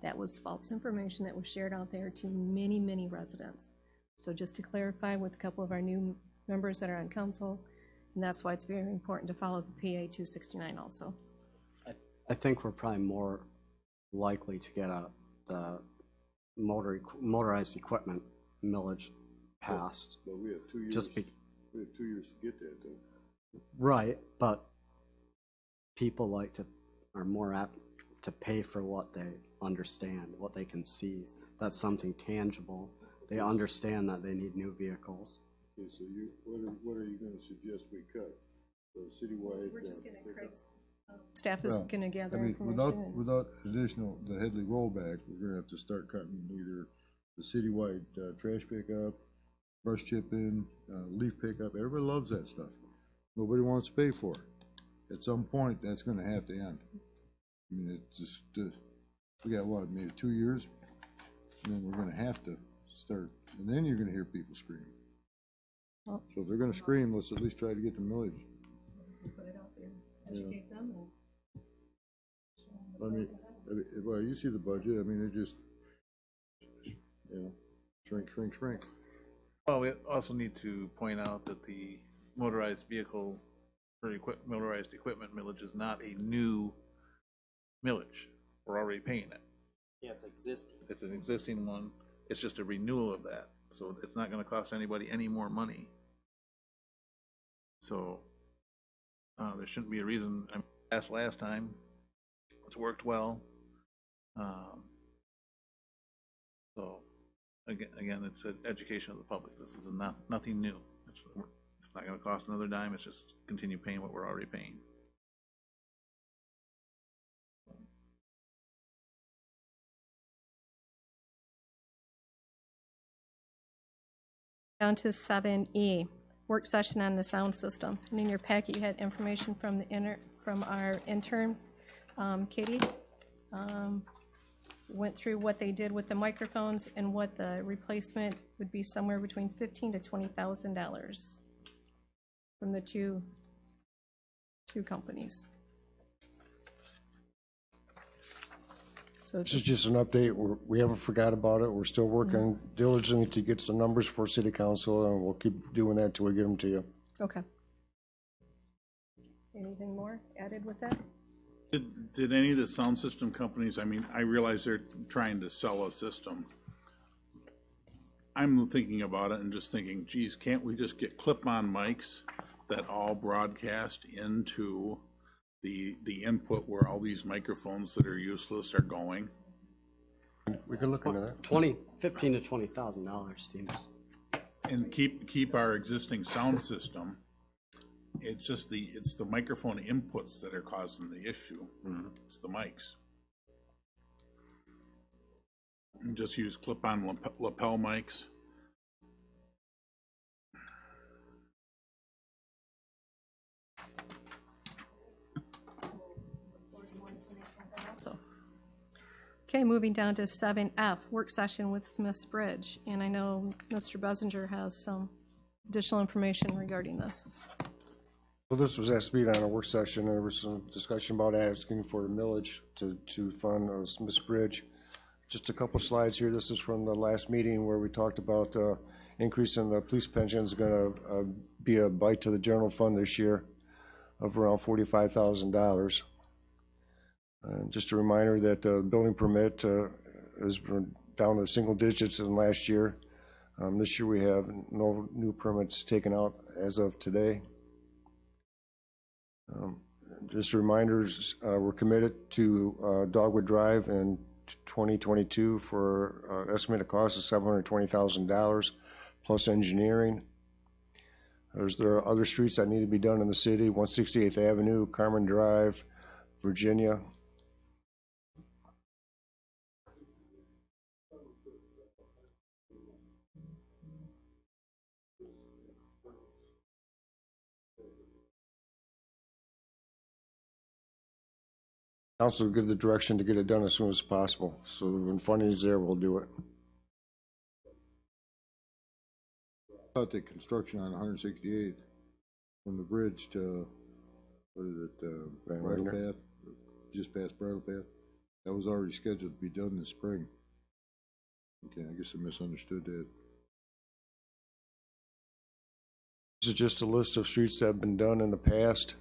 K: That was false information that was shared out there to many, many residents. So just to clarify with a couple of our new members that are on council, and that's why it's very important to follow the PA 269 also.
I: I think we're probably more likely to get the motorized equipment millage passed.
B: But we have 2 years. We have 2 years to get that, though.
I: Right, but people are more apt to pay for what they understand, what they can see. That's something tangible. They understand that they need new vehicles.
B: Okay, so what are you gonna suggest we cut? So citywide.
K: We're just gonna staff is gonna gather information.
B: Without the Headley rollback, we're gonna have to start cutting either the citywide trash pickup, brush chipping, leaf pickup. Everybody loves that stuff. Nobody wants to pay for it. At some point, that's gonna have to end. I mean, it's just, we got what, maybe 2 years? And then we're gonna have to start, and then you're gonna hear people scream.
K: Well,
B: So if they're gonna scream, let's at least try to get the millage.
K: put it out there, educate them, and
B: I mean, well, you see the budget, I mean, it just, shrink, shrink, shrink.
C: Well, we also need to point out that the motorized vehicle or motorized equipment millage is not a new millage. We're already paying it.
L: Yeah, it's existing.
C: It's an existing one. It's just a renewal of that. So it's not gonna cost anybody any more money. So, there shouldn't be a reason. I asked last time, it's worked well. So, again, it's an education of the public. This is nothing new. It's not gonna cost another dime. It's just continue paying what we're already paying.
K: down to 7E, work session on the sound system. And in your packet, you had information from our intern, Katie. Went through what they did with the microphones and what the replacement would be, somewhere between $15,000 to $20,000 from the two companies. So
G: This is just an update. We haven't forgot about it. We're still working diligently to get some numbers for city council, and we'll keep doing that till we get them to you.
K: okay. Anything more added with that?
H: Did any of the sound system companies, I mean, I realize they're trying to sell a system. I'm thinking about it and just thinking, geez, can't we just get clip-on mics that all broadcast into the input where all these microphones that are useless are going?
G: We can look into that.
I: $15,000 to $20,000 seems.
H: And keep our existing sound system. It's just it's the microphone inputs that are causing the issue. It's the mics. And just use clip-on lapel mics.
K: So, okay, moving down to 7F, work session with Smith's Bridge. And I know Mr. Bessinger has some additional information regarding this.
G: Well, this was asked to be on a work session, and there was some discussion about asking for a millage to fund Smith's Bridge. Just a couple slides here. This is from the last meeting where we talked about increase in the police pension is going to be a bite to the general fund this year of around $45,000. Just a reminder that the building permit is down to single digits in last year. This year we have no new permits taken out as of today. just reminders, we're committed to Dogwood Drive in 2022 for estimated cost of $720,000 plus engineering. There are other streets that need to be done in the city, 168th Avenue, Carmen Drive, Virginia. Council will give the direction to get it done as soon as possible. So when funding is there, we'll do it.
B: About the construction on 168 from the bridge to, what is it, Bridle Path, just past Bridle Path. That was already scheduled to be done this spring. Okay, I guess I misunderstood that.
G: This is just a list of streets that have been done in the past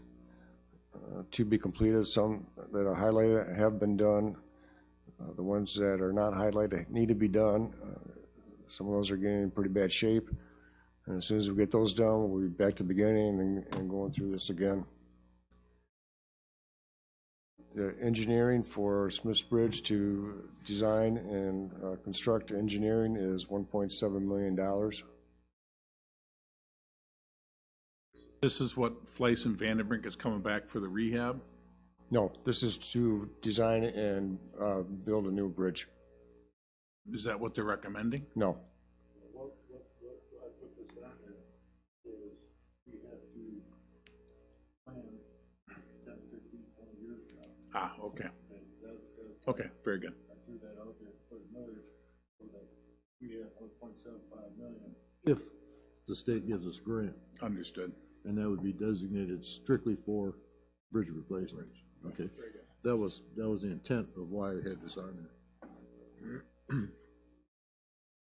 G: to be completed. Some that are highlighted have been done. The ones that are not highlighted need to be done. Some of those are getting in pretty bad shape. And as soon as we get those done, we'll be back to the beginning and going through this again. The engineering for Smith's Bridge to design and construct engineering is $1.7 million.
H: This is what Fleiss and Vandenbrink is coming back for the rehab?
G: No, this is to design and build a new bridge.
H: Is that what they're recommending?
G: No.
B: What I put this on there is we have to plan 10, 15, 20 years from now.
H: Ah, okay. Okay, very good.
B: I threw that out there for the millage so that we have 1.75 million if the state gives us a grant.
H: Understood.
B: And that would be designated strictly for bridge replacement. Okay, that was the intent of why I had this on there.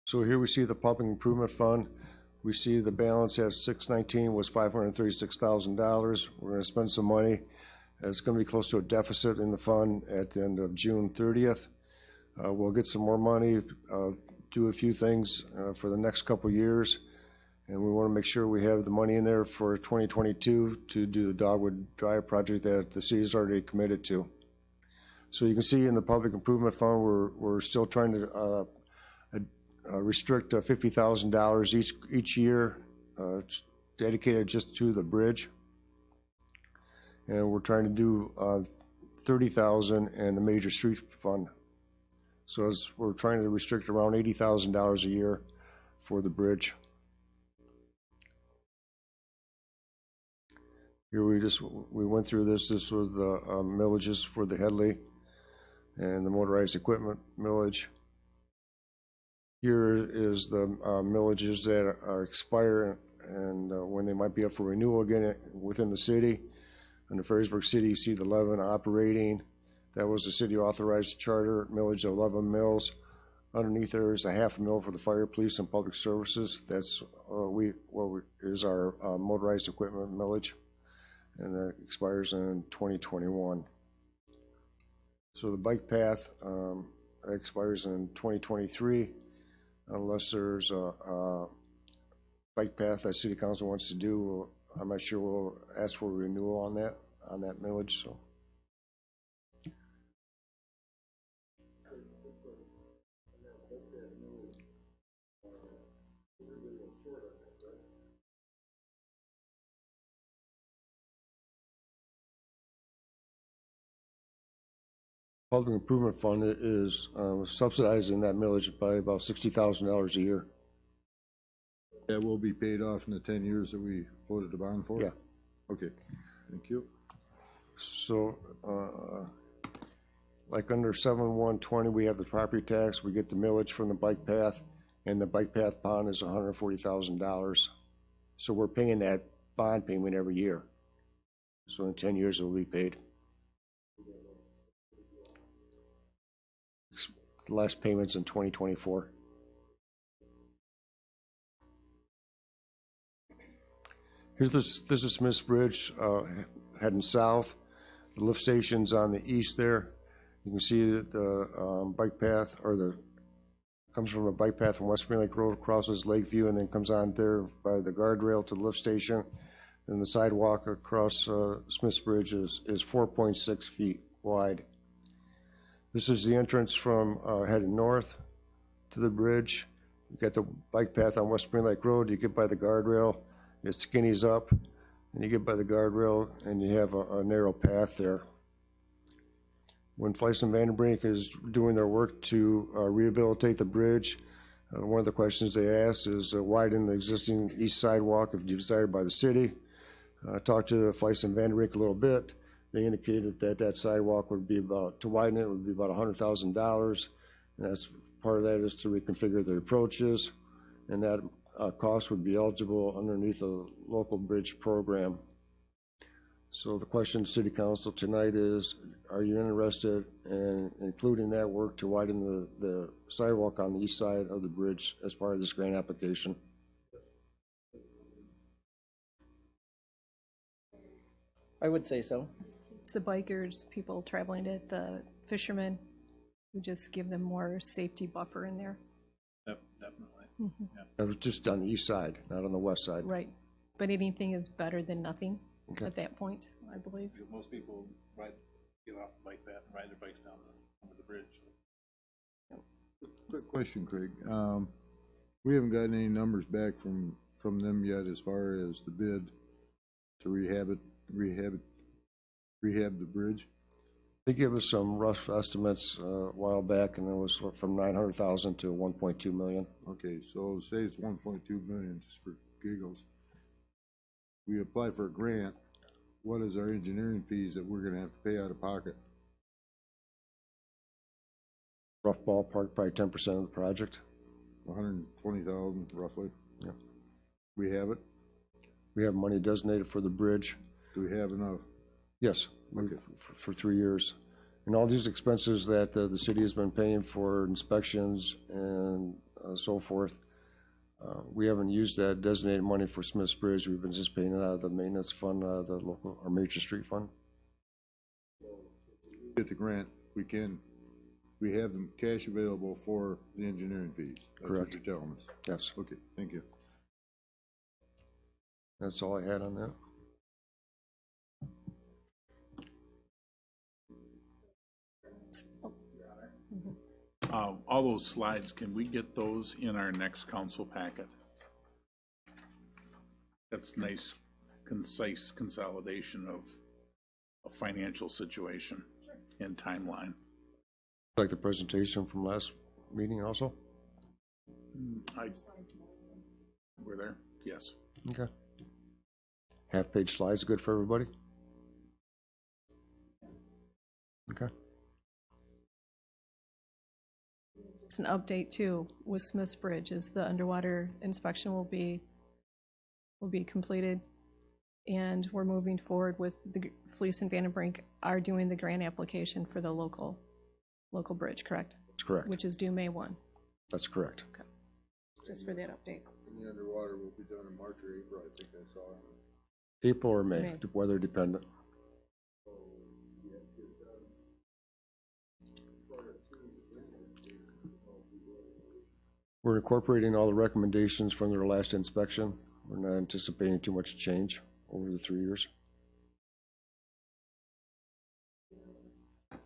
G: So here we see the public improvement fund. We see the balance at 619 was $536,000. We're going to spend some money. It's going to be close to a deficit in the fund at the end of June 30th. We'll get some more money, do a few things for the next couple of years. And we want to make sure we have the money in there for 2022 to do the Dogwood Drive project that the city is already committed to. So you can see in the public improvement fund, we're still trying to restrict $50,000 each year dedicated just to the bridge. And we're trying to do $30,000 in the major street fund. So we're trying to restrict around $80,000 a year for the bridge. Here we went through this. This was the millages for the Headley and the motorized equipment millage. Here is the millages that are expire and when they might be up for renewal again within the city. In the Ferrysburg City, you see the 11 operating. That was the city authorized charter millage of 11 mills. Underneath there is a half a mil for the fire, police, and public services. That's is our motorized equipment millage, and that expires in 2021. So the bike path expires in 2023, unless there's a bike path that City Council wants to do. I'm not sure we'll ask for a renewal on that millage. So. Public Improvement Fund is subsidizing that millage by about $60,000 a year.
B: That will be paid off in the 10 years that we floated the bond for?
G: Yeah.
B: Okay, thank you.
G: So, like under 7120, we have the property tax, we get the millage from the bike path, and the bike path bond is $140,000. So we're paying that bond payment every year. So in 10 years, it will be paid. Last payments in 2024. This is Smith's Bridge heading south. The lift station's on the east there. You can see that the bike path, comes from a bike path from West Spring Lake Road, crosses Lakeview, and then comes on there by the guardrail to the lift station. and the sidewalk across Smith's Bridge is 4.6 feet wide. This is the entrance from heading north to the bridge. You got the bike path on West Spring Lake Road. You get by the guardrail, it skinnies up, and you get by the guardrail, and you have a narrow path there. When Fleiss and Vandenbrink is doing their work to rehabilitate the bridge, one of the questions they asked is widen the existing east sidewalk if desired by the city. Talked to Fleiss and Vandenbrink a little bit. They indicated that that sidewalk would be to widen it would be about $100,000. And that's part of that is to reconfigure the approaches, and that cost would be eligible underneath a local bridge program. So the question to City Council tonight is, are you interested in including that work to widen the sidewalk on the east side of the bridge as part of this grant application?
L: I would say so.
K: It's the bikers, people traveling it, the fishermen, who just give them more safety buffer in there.
C: Definitely.
G: That was just on the east side, not on the west side.
K: Right. But anything is better than nothing
G: Okay.
K: at that point, I believe.
C: Most people get off the bike path and ride their bikes down under the bridge.
B: Quick question, Craig. We haven't gotten any numbers back from them yet as far as the bid to rehab the bridge.
G: They gave us some rough estimates a while back, and it was from 900,000 to 1.2 million.
B: Okay, so say it's 1.2 million, just for giggles. We apply for a grant, what is our engineering fees that we're gonna have to pay out of pocket?
G: Rough ballpark, probably 10% of the project.
B: 120,000 roughly?
G: Yeah.
B: We have it?
G: We have money designated for the bridge.
B: Do we have enough?
G: Yes,
B: Okay.
G: for 3 years. And all these expenses that the city has been paying for inspections and so forth, we haven't used that designated money for Smith's Bridge. We've been just paying it out of the maintenance fund, the local, or major street fund.
B: Get the grant, we have the cash available for the engineering fees. That's
G: Correct.
B: what you're telling us.
G: Yes,
B: Okay, thank you.
G: that's all I had on that.
H: All those slides, can we get those in our next council packet? That's nice, concise consolidation of a financial situation and timeline.
G: Like the presentation from last meeting also?
H: We're there? Yes.
G: Okay. Half-page slides good for everybody? Okay.
K: It's an update too with Smith's Bridge, is the underwater inspection will be completed. And we're moving forward with the Fleiss and Vandenbrink are doing the grant application for the local bridge, correct?
G: That's correct.
K: Which is due May 1,
G: That's correct.
K: just for that update.
B: And the underwater will be done in March or April, I think I saw.
G: April or May,
K: May.
G: weather dependent. We're incorporating all the recommendations from their last inspection. We're not anticipating too much change over the 3 years.
K: And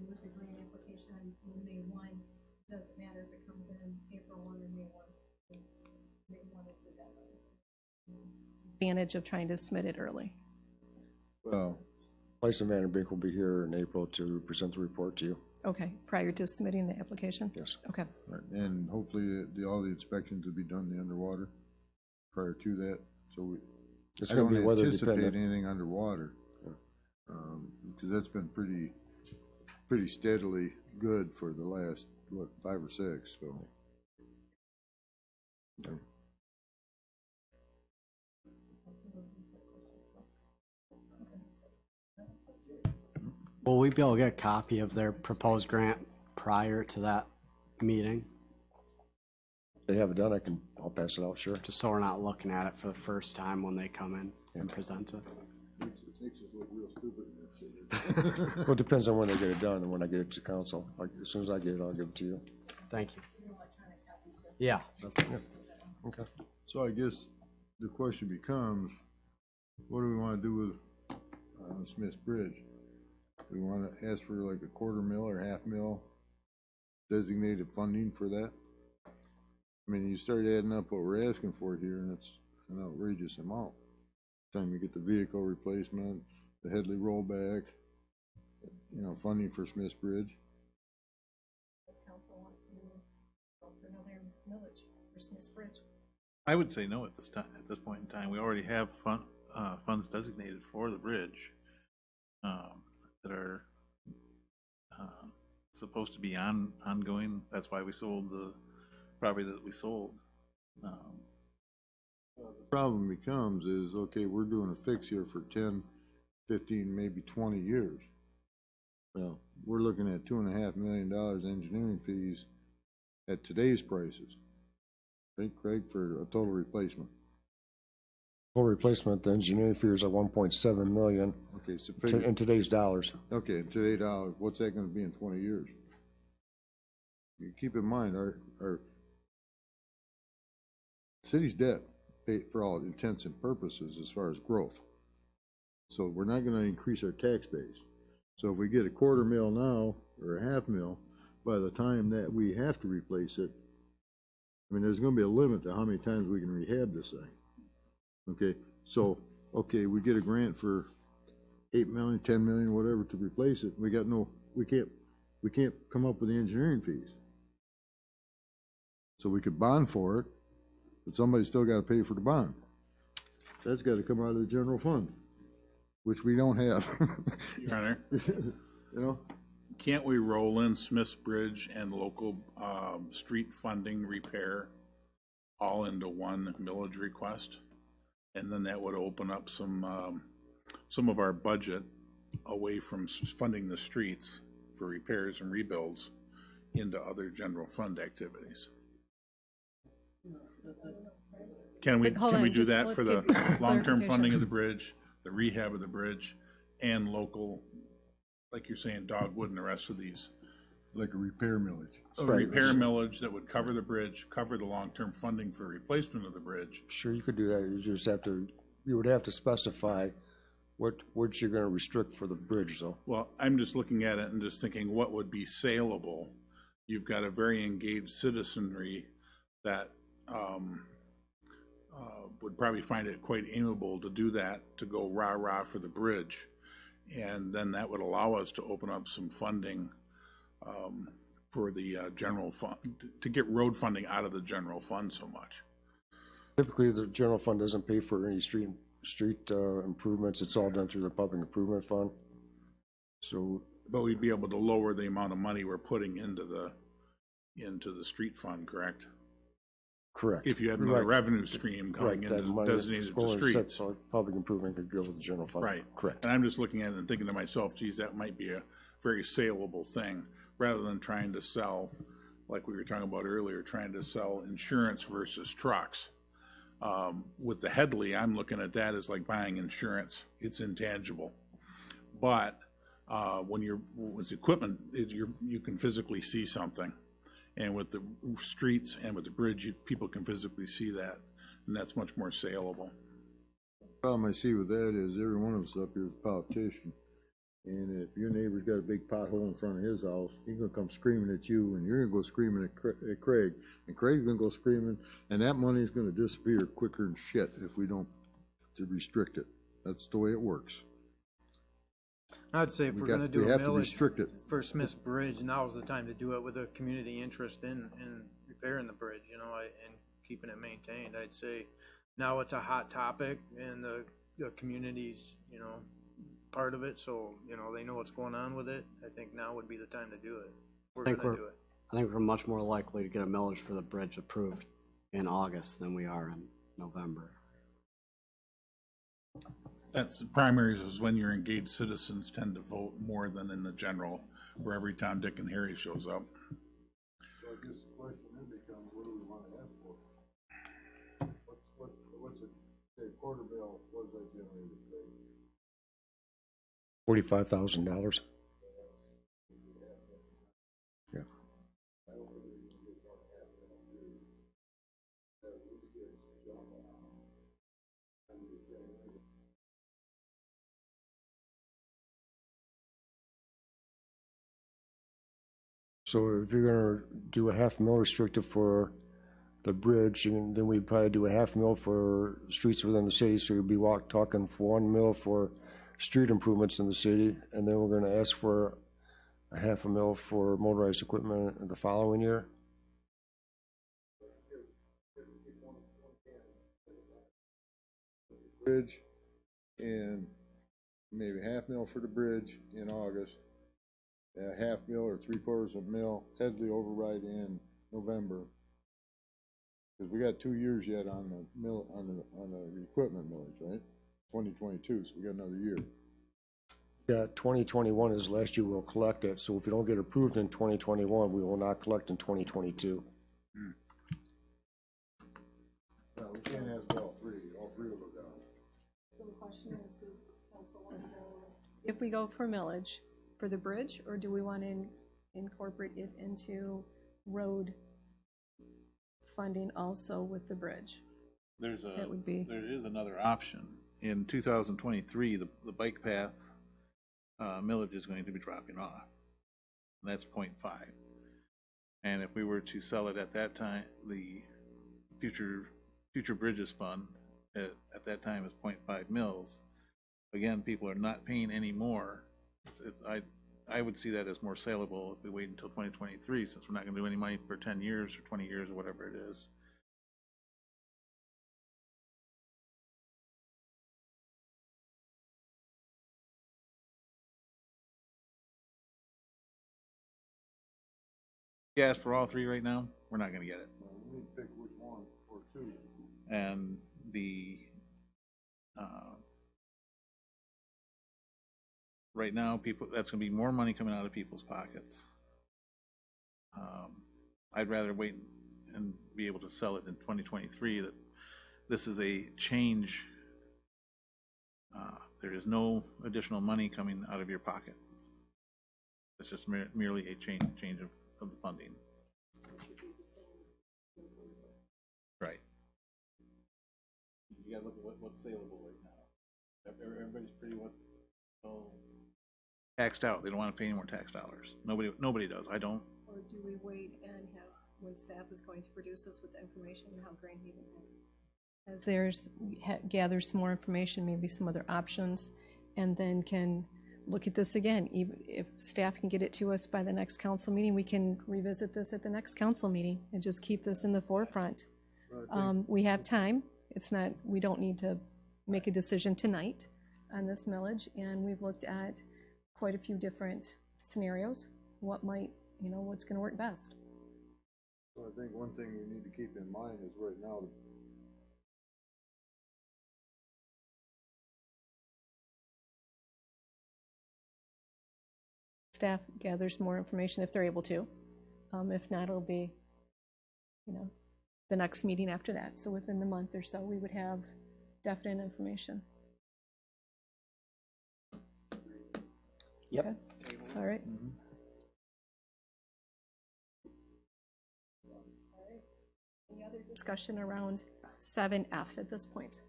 K: with the grant application on May 1, doesn't matter if it comes in April 1 or May 1. May 1 is the deadline. Advantage of trying to submit it early.
B: Well,
G: Fleiss and Vandenbrink will be here in April to present the report to you.
K: Okay, prior to submitting the application?
G: Yes.
K: Okay.
B: right, and hopefully all the inspections will be done in the underwater prior to that, so
G: It's
B: I
G: going
B: don't
G: to be weather
B: anticipate
G: dependent.
B: anything underwater. Because that's been pretty steadily good for the last, 5 or 6, so.
I: Will we be able to get a copy of their proposed grant prior to that meeting?
G: They have it done, I'll pass it out, sure.
I: Just so we're not looking at it for the first time when they come in and present it.
B: It makes us look real stupid in this city.
G: Well, it depends on when they get it done and when I get it to council. As soon as I get it, I'll give it to you.
I: Thank you. Yeah, that's good.
G: Okay.
B: So I guess the question becomes, what do we wanna do with, Smith's Bridge? We wanna ask for like a quarter mil or half mil designated funding for that? I mean, you start adding up what we're asking for here, and it's an outrageous amount. Time you get the vehicle replacement, the Headley rollback, you know, funding for Smith's Bridge.
K: Does council want to go for another millage for Smith's Bridge?
C: I would say no at this time, at this point in time. We already have funds designated for the bridge, that are, supposed to be ongoing. That's why we sold the property that we sold.
B: The problem becomes is, okay, we're doing a fix here for 10, 15, maybe 20 years. Well, we're looking at $2.5 million engineering fees at today's prices. I think, Craig, for a total replacement.
G: Full replacement, the engineering fees are 1.7 million
B: Okay, so
G: in today's dollars.
B: okay, in today's dollars, what's that gonna be in 20 years? You keep in mind, our city's debt, for all intents and purposes, as far as growth. So we're not gonna increase our tax base. So if we get a quarter mil now, or a half mil, by the time that we have to replace it, I mean, there's gonna be a limit to how many times we can rehab this thing. Okay, so, okay, we get a grant for 8 million, 10 million, whatever, to replace it. We can't come up with the engineering fees. So we could bond for it, but somebody's still gotta pay for the bond. That's gotta come out of the general fund, which we don't have.
H: Your Honor,
B: You know?
H: can't we roll in Smith's Bridge and local street funding repair all into one millage request? And then that would open up some of our budget away from funding the streets for repairs and rebuilds into other general fund activities. Can we
K: Hold on,
H: do
K: just
H: that
K: let's
H: for the
K: get
H: long-term funding
K: clarification.
H: of the bridge, the rehab of the bridge, and local, like you're saying, Dogwood and the rest of these?
B: Like a repair millage.
H: A repair millage that would cover the bridge, cover the long-term funding for replacement of the bridge.
G: Sure, you could do that. You just have to, you would have to specify what you're gonna restrict for the bridge, though.
H: Well, I'm just looking at it and just thinking what would be saleable. You've got a very engaged citizenry that would probably find it quite amiable to do that, to go rah-rah for the bridge. And then that would allow us to open up some funding for the general fund, to get road funding out of the general fund so much.
G: Typically, the general fund doesn't pay for any street improvements. It's all done through the public improvement fund. So,
H: But we'd be able to lower the amount of money we're putting into the street fund, correct?
G: correct.
H: If you had another revenue stream coming
G: Right, that
H: into
G: money that's
H: designated to
G: going to set
H: streets.
G: for public improvement could go with the general fund.
H: Right.
G: Correct.
H: And I'm just looking at it and thinking to myself, geez, that might be a very saleable thing, rather than trying to sell, like we were talking about earlier, trying to sell insurance versus trucks. With the Headley, I'm looking at that as like buying insurance. It's intangible. But with equipment, you can physically see something. And with the streets and with the bridge, people can physically see that, and that's much more saleable.
B: Problem I see with that is every one of us up here is a politician. And if your neighbor's got a big pothole in front of his house, he's gonna come screaming at you, and you're gonna go screaming at Craig, and Craig's gonna go screaming, and that money's gonna disappear quicker than shit if we don't restrict it. That's the way it works.
J: I'd say if we're gonna do
B: We
J: a
B: have to
J: millage
B: restrict it.
J: for Smith's Bridge, now's the time to do it with a community interest in repairing the bridge, you know, and keeping it maintained. I'd say now it's a hot topic and the community's, you know, part of it, so, you know, they know what's going on with it. I think now would be the time to do it. We're gonna do it.
I: I think we're much more likely to get a millage for the bridge approved in August than we are in November.
H: That's the primaries is when your engaged citizens tend to vote more than in the general, where every Tom, Dick, and Harry shows up.
B: So I guess the question then becomes, what do we wanna ask for? What's it, say, quarter bill, what does that generate?
G: $45,000. Yeah. So if you're gonna do a half mil restricted for the bridge, and then we'd probably do a half mil for streets within the city, so you'd be talking for 1 mil for street improvements in the city, and then we're gonna ask for a half a mil for motorized equipment the following year.
B: Bridge, and maybe half mil for the bridge in August, a half mil or 3/4 of mil Headley override in November. Because we got 2 years yet on the mill, on the equipment millage, right? 2022, so we got another year.
G: Yeah, 2021 is last year we'll collect it, so if we don't get approved in 2021, we will not collect in 2022.
B: No, we can't ask all three will go down.
K: So the question is, does council want to go, if we go for millage for the bridge, or do we want to incorporate it into road funding also with the bridge?
C: There
K: would be-
C: is another option. In 2023, the bike path millage is going to be dropping off. And that's 0.5. And if we were to sell it at that time, the future bridges fund at that time is 0.5 mils. Again, people are not paying any more. I would see that as more saleable if we wait until 2023, since we're not going to do any money for 10 years or 20 years or whatever it is. You ask for all three right now, we're not going to get it.
B: We need to pick which one or two.
C: And right now, people, that's going to be more money coming out of people's pockets. I'd rather wait and be able to sell it in 2023. That this is a change. There is no additional money coming out of your pocket. It's just merely a change of the funding. Right. You gotta look at what's saleable right now. Everybody's pretty taxed out. They don't want to pay any more tax dollars. Nobody does. I don't.
K: Or do we wait and have, when staff is going to produce us with the information, how Grand Haven has, as gathers some more information, maybe some other options, and then can look at this again. Even if staff can get it to us by the next council meeting, we can revisit this at the next council meeting and just keep this in the forefront. We have time. It's not, we don't need to make a decision tonight on this millage, and we've looked at quite a few different scenarios, what might, what's gonna work best.
B: So I think one thing we need to keep in mind is right now,
K: Staff gathers more information if they're able to. If not, it'll be, the next meeting after that. So within the month or so, we would have definite information.
L: Yep.
K: Okay. All right. Any other discussion around 7F at this point?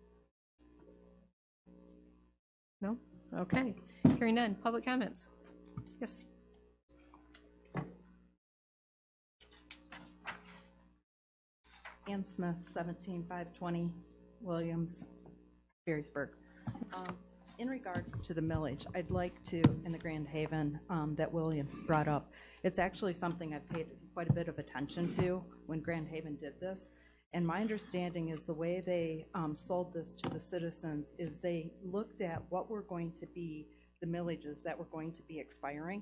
K: No? Okay. Hearing none. Public comments? Yes.
M: Ann Smith, 17520 Williams, Ferrysburg. In regards to the millage, I'd like to, in the Grand Haven that William brought up, it's actually something I've paid quite a bit of attention to when Grand Haven did this. And my understanding is the way they sold this to the citizens is they looked at what were going to be the millages that were going to be expiring.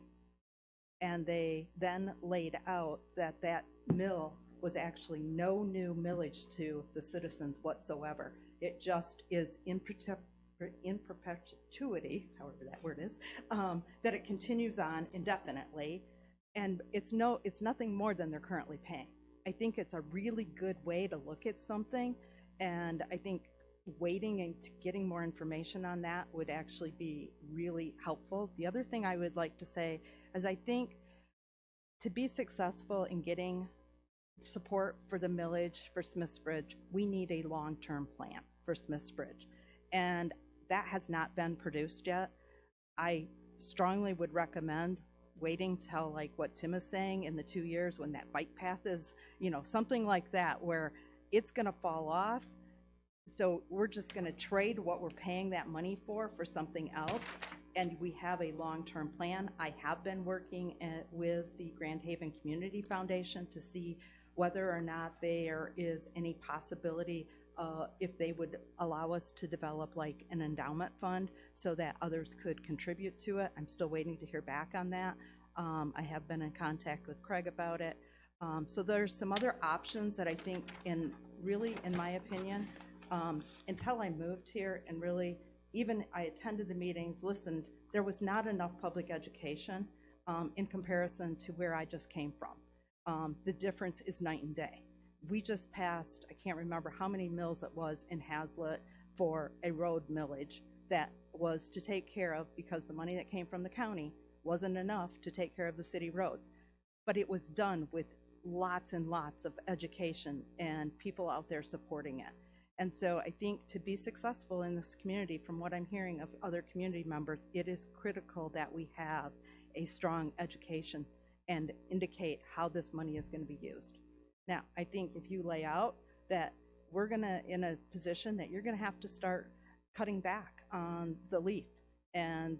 M: And they then laid out that that mill was actually no new millage to the citizens whatsoever. It just is in perpetuity, however that word is, that it continues on indefinitely, and it's nothing more than they're currently paying. I think it's a really good way to look at something, and I think waiting and getting more information on that would actually be really helpful. The other thing I would like to say is I think to be successful in getting support for the millage for Smith's Bridge, we need a long-term plan for Smith's Bridge, and that has not been produced yet. I strongly would recommend waiting till like what Tim is saying in the 2 years when that bike path is, you know, something like that where it's gonna fall off. So we're just gonna trade what we're paying that money for something else. And we have a long-term plan. I have been working with the Grand Haven Community Foundation to see whether or not there is any possibility if they would allow us to develop like an endowment fund so that others could contribute to it. I'm still waiting to hear back on that. I have been in contact with Craig about it. So there's some other options that I think, in my opinion, until I moved here and really, even I attended the meetings, listened, there was not enough public education in comparison to where I just came from. The difference is night and day. We just passed, I can't remember how many mills it was in Hazlet for a road millage that was to take care of, because the money that came from the county wasn't enough to take care of the city roads. But it was done with lots and lots of education and people out there supporting it. And so I think to be successful in this community, from what I'm hearing of other community members, it is critical that we have a strong education and indicate how this money is going to be used. Now, I think if you lay out that we're gonna, in a position that you're gonna have to start cutting back on the LEAF and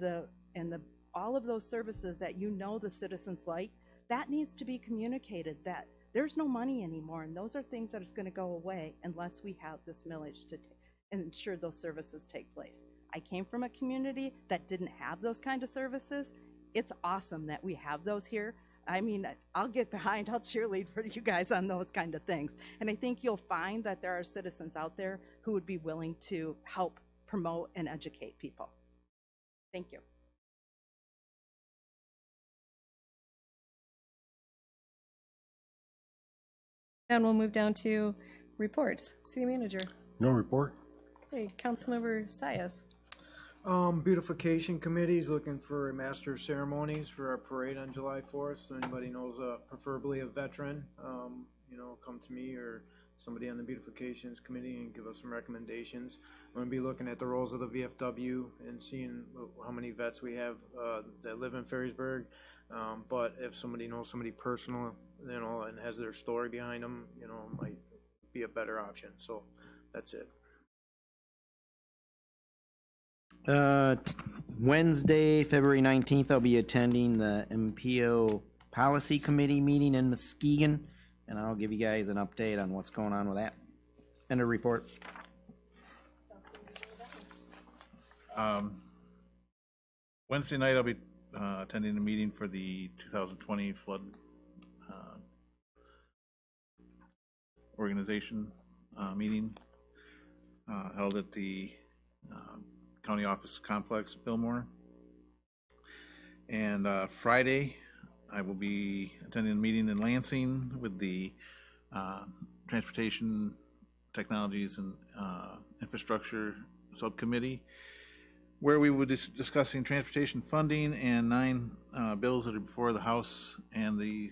M: all of those services that you know the citizens like, that needs to be communicated, that there's no money anymore, and those are things that is gonna go away unless we have this millage to ensure those services take place. I came from a community that didn't have those kind of services. It's awesome that we have those here. I mean, I'll get behind, I'll cheerlead for you guys on those kind of things. And I think you'll find that there are citizens out there who would be willing to help promote and educate people. Thank you.
K: And we'll move down to reports. City Manager.
G: No report?
K: Hey, Councilmember Sias.
J: Beautification Committee is looking for a master of ceremonies for our parade on July 4th. So anybody knows, preferably a veteran, you know, come to me or somebody on the Beautifications Committee and give us some recommendations. I'm gonna be looking at the roles of the VFW and seeing how many vets we have that live in Ferrysburg. But if somebody knows somebody personal, you know, and has their story behind them, you know, might be a better option. So that's it.
L: Wednesday, February 19th, I'll be attending the MPO Policy Committee meeting in Muskegon, and I'll give you guys an update on what's going on with that. And a report.
C: Wednesday night, I'll be attending a meeting for the 2020 flood organization meeting held at the County Office Complex, Fillmore. And Friday, I will be attending a meeting in Lansing with the Transportation Technologies and Infrastructure Subcommittee, where we will be discussing transportation funding and 9 bills that are before the House and the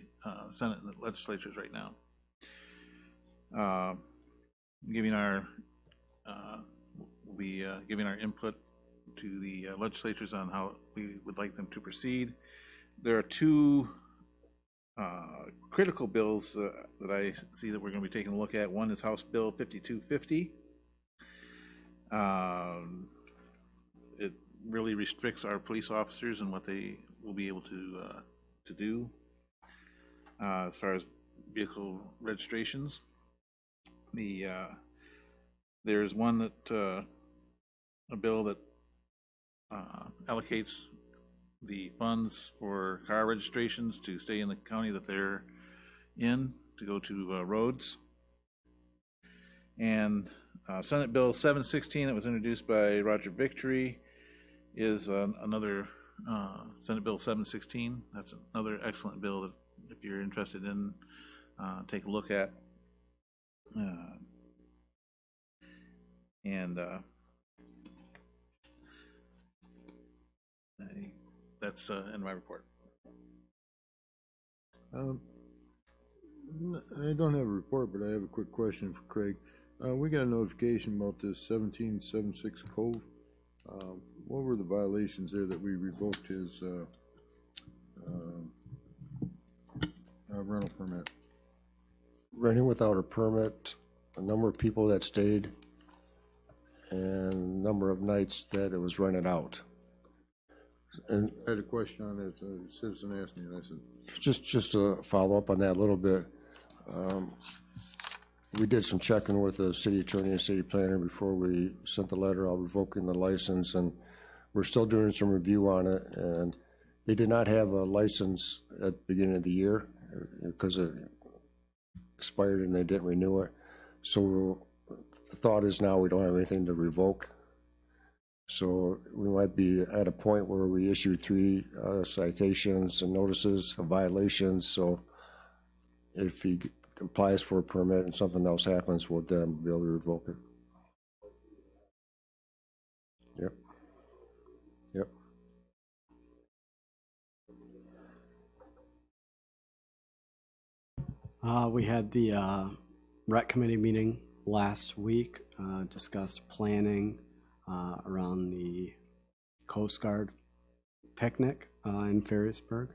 C: Senate and the legislatures right now. Giving our we'll be giving our input to the legislatures on how we would like them to proceed. There are 2 critical bills that I see that we're going to be taking a look at. One is House Bill 5250. It really restricts our police officers and what they will be able to do as far as vehicle registrations. There's one that a bill that allocates the funds for car registrations to stay in the county that they're in, to go to roads. And Senate Bill 716 that was introduced by Roger Victory is another Senate Bill 716. That's another excellent bill that, if you're interested in, take a look at. That's in my report.
B: I don't have a report, but I have a quick question for Craig. We got a notification about this 1776 Cove. What were the violations there that we revoked his rental permit.
G: Renting without a permit, a number of people that stayed, and number of nights that it was rented out. And
B: I had a question on that, a citizen asked me, and I said,
G: just to follow up on that a little bit, we did some checking with the city attorney and city planner before we sent the letter out revoking the license, and we're still doing some review on it, and they did not have a license at the beginning of the year because it expired and they didn't renew it. So the thought is now we don't have anything to revoke. So we might be at a point where we issue 3 citations and notices of violations. So if he applies for a permit and something else happens, we'll then be able to revoke it. Yep. Yep.
I: We had the rec committee meeting last week, discussed planning around the Coast Guard picnic in Ferrysburg,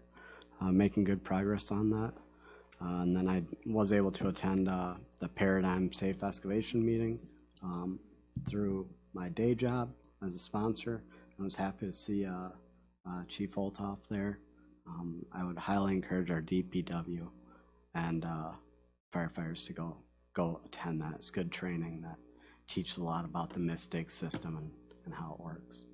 I: making good progress on that. And then I was able to attend the Paradigm Safe Excavation meeting through my day job as a sponsor. I was happy to see Chief Olthoff there. I would highly encourage our DPW and firefighters to go attend that. It's good training that teaches a lot about the MISTIG system and how it works.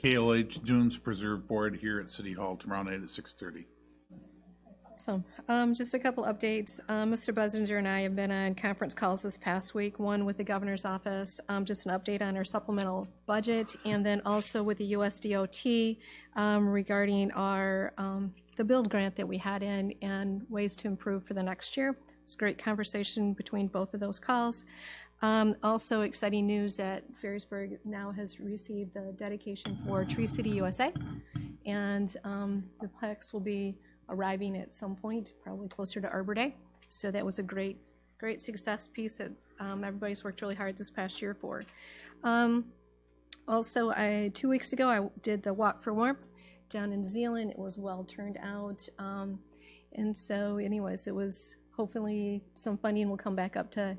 H: KLH Dunes Preserve Board here at City Hall tomorrow night at 6:30.
K: So, just a couple updates. Mr. Bussinger and I have been on conference calls this past week, one with the governor's office, just an update on our supplemental budget, and then also with the USDOT regarding our the build grant that we had in and ways to improve for the next year. It was a great conversation between both of those calls. Also exciting news that Ferrysburg now has received the dedication for Tree City USA, and the plaques will be arriving at some point, probably closer to Arbor Day. So that was a great success piece that everybody's worked really hard this past year for. Also, 2 weeks ago, I did the Walk for Warmth down in Zealand. It was well turned out. And so anyways, it was hopefully some funding will come back up to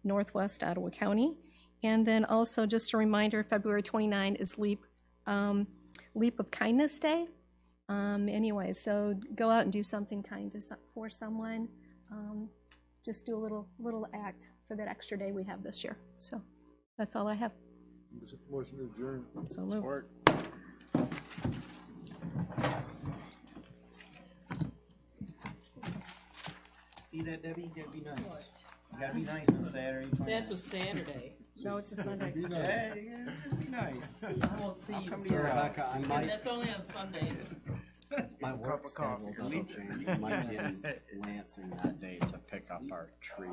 K: Northwest Ottawa County. And then also just a reminder, February 29 is Leap of Kindness Day. Anyway, so go out and do something kind for someone. Just do a little act for that extra day we have this year. So that's all I have.
B: Motion to adjourn.
K: So move.
A: Support.
L: See that, Debbie? You gotta be nice. You gotta be nice on Saturday.
F: That's a Saturday.
K: No, it's a Sunday.
L: Hey, yeah, just be nice.
F: I won't see you.
L: Come to
I: So
L: your house.
I: Rebecca, I might,
F: That's only on Sundays.
I: my work
A: of coffee.
I: schedule doesn't change. I might be in Lansing that day to pick up our tree.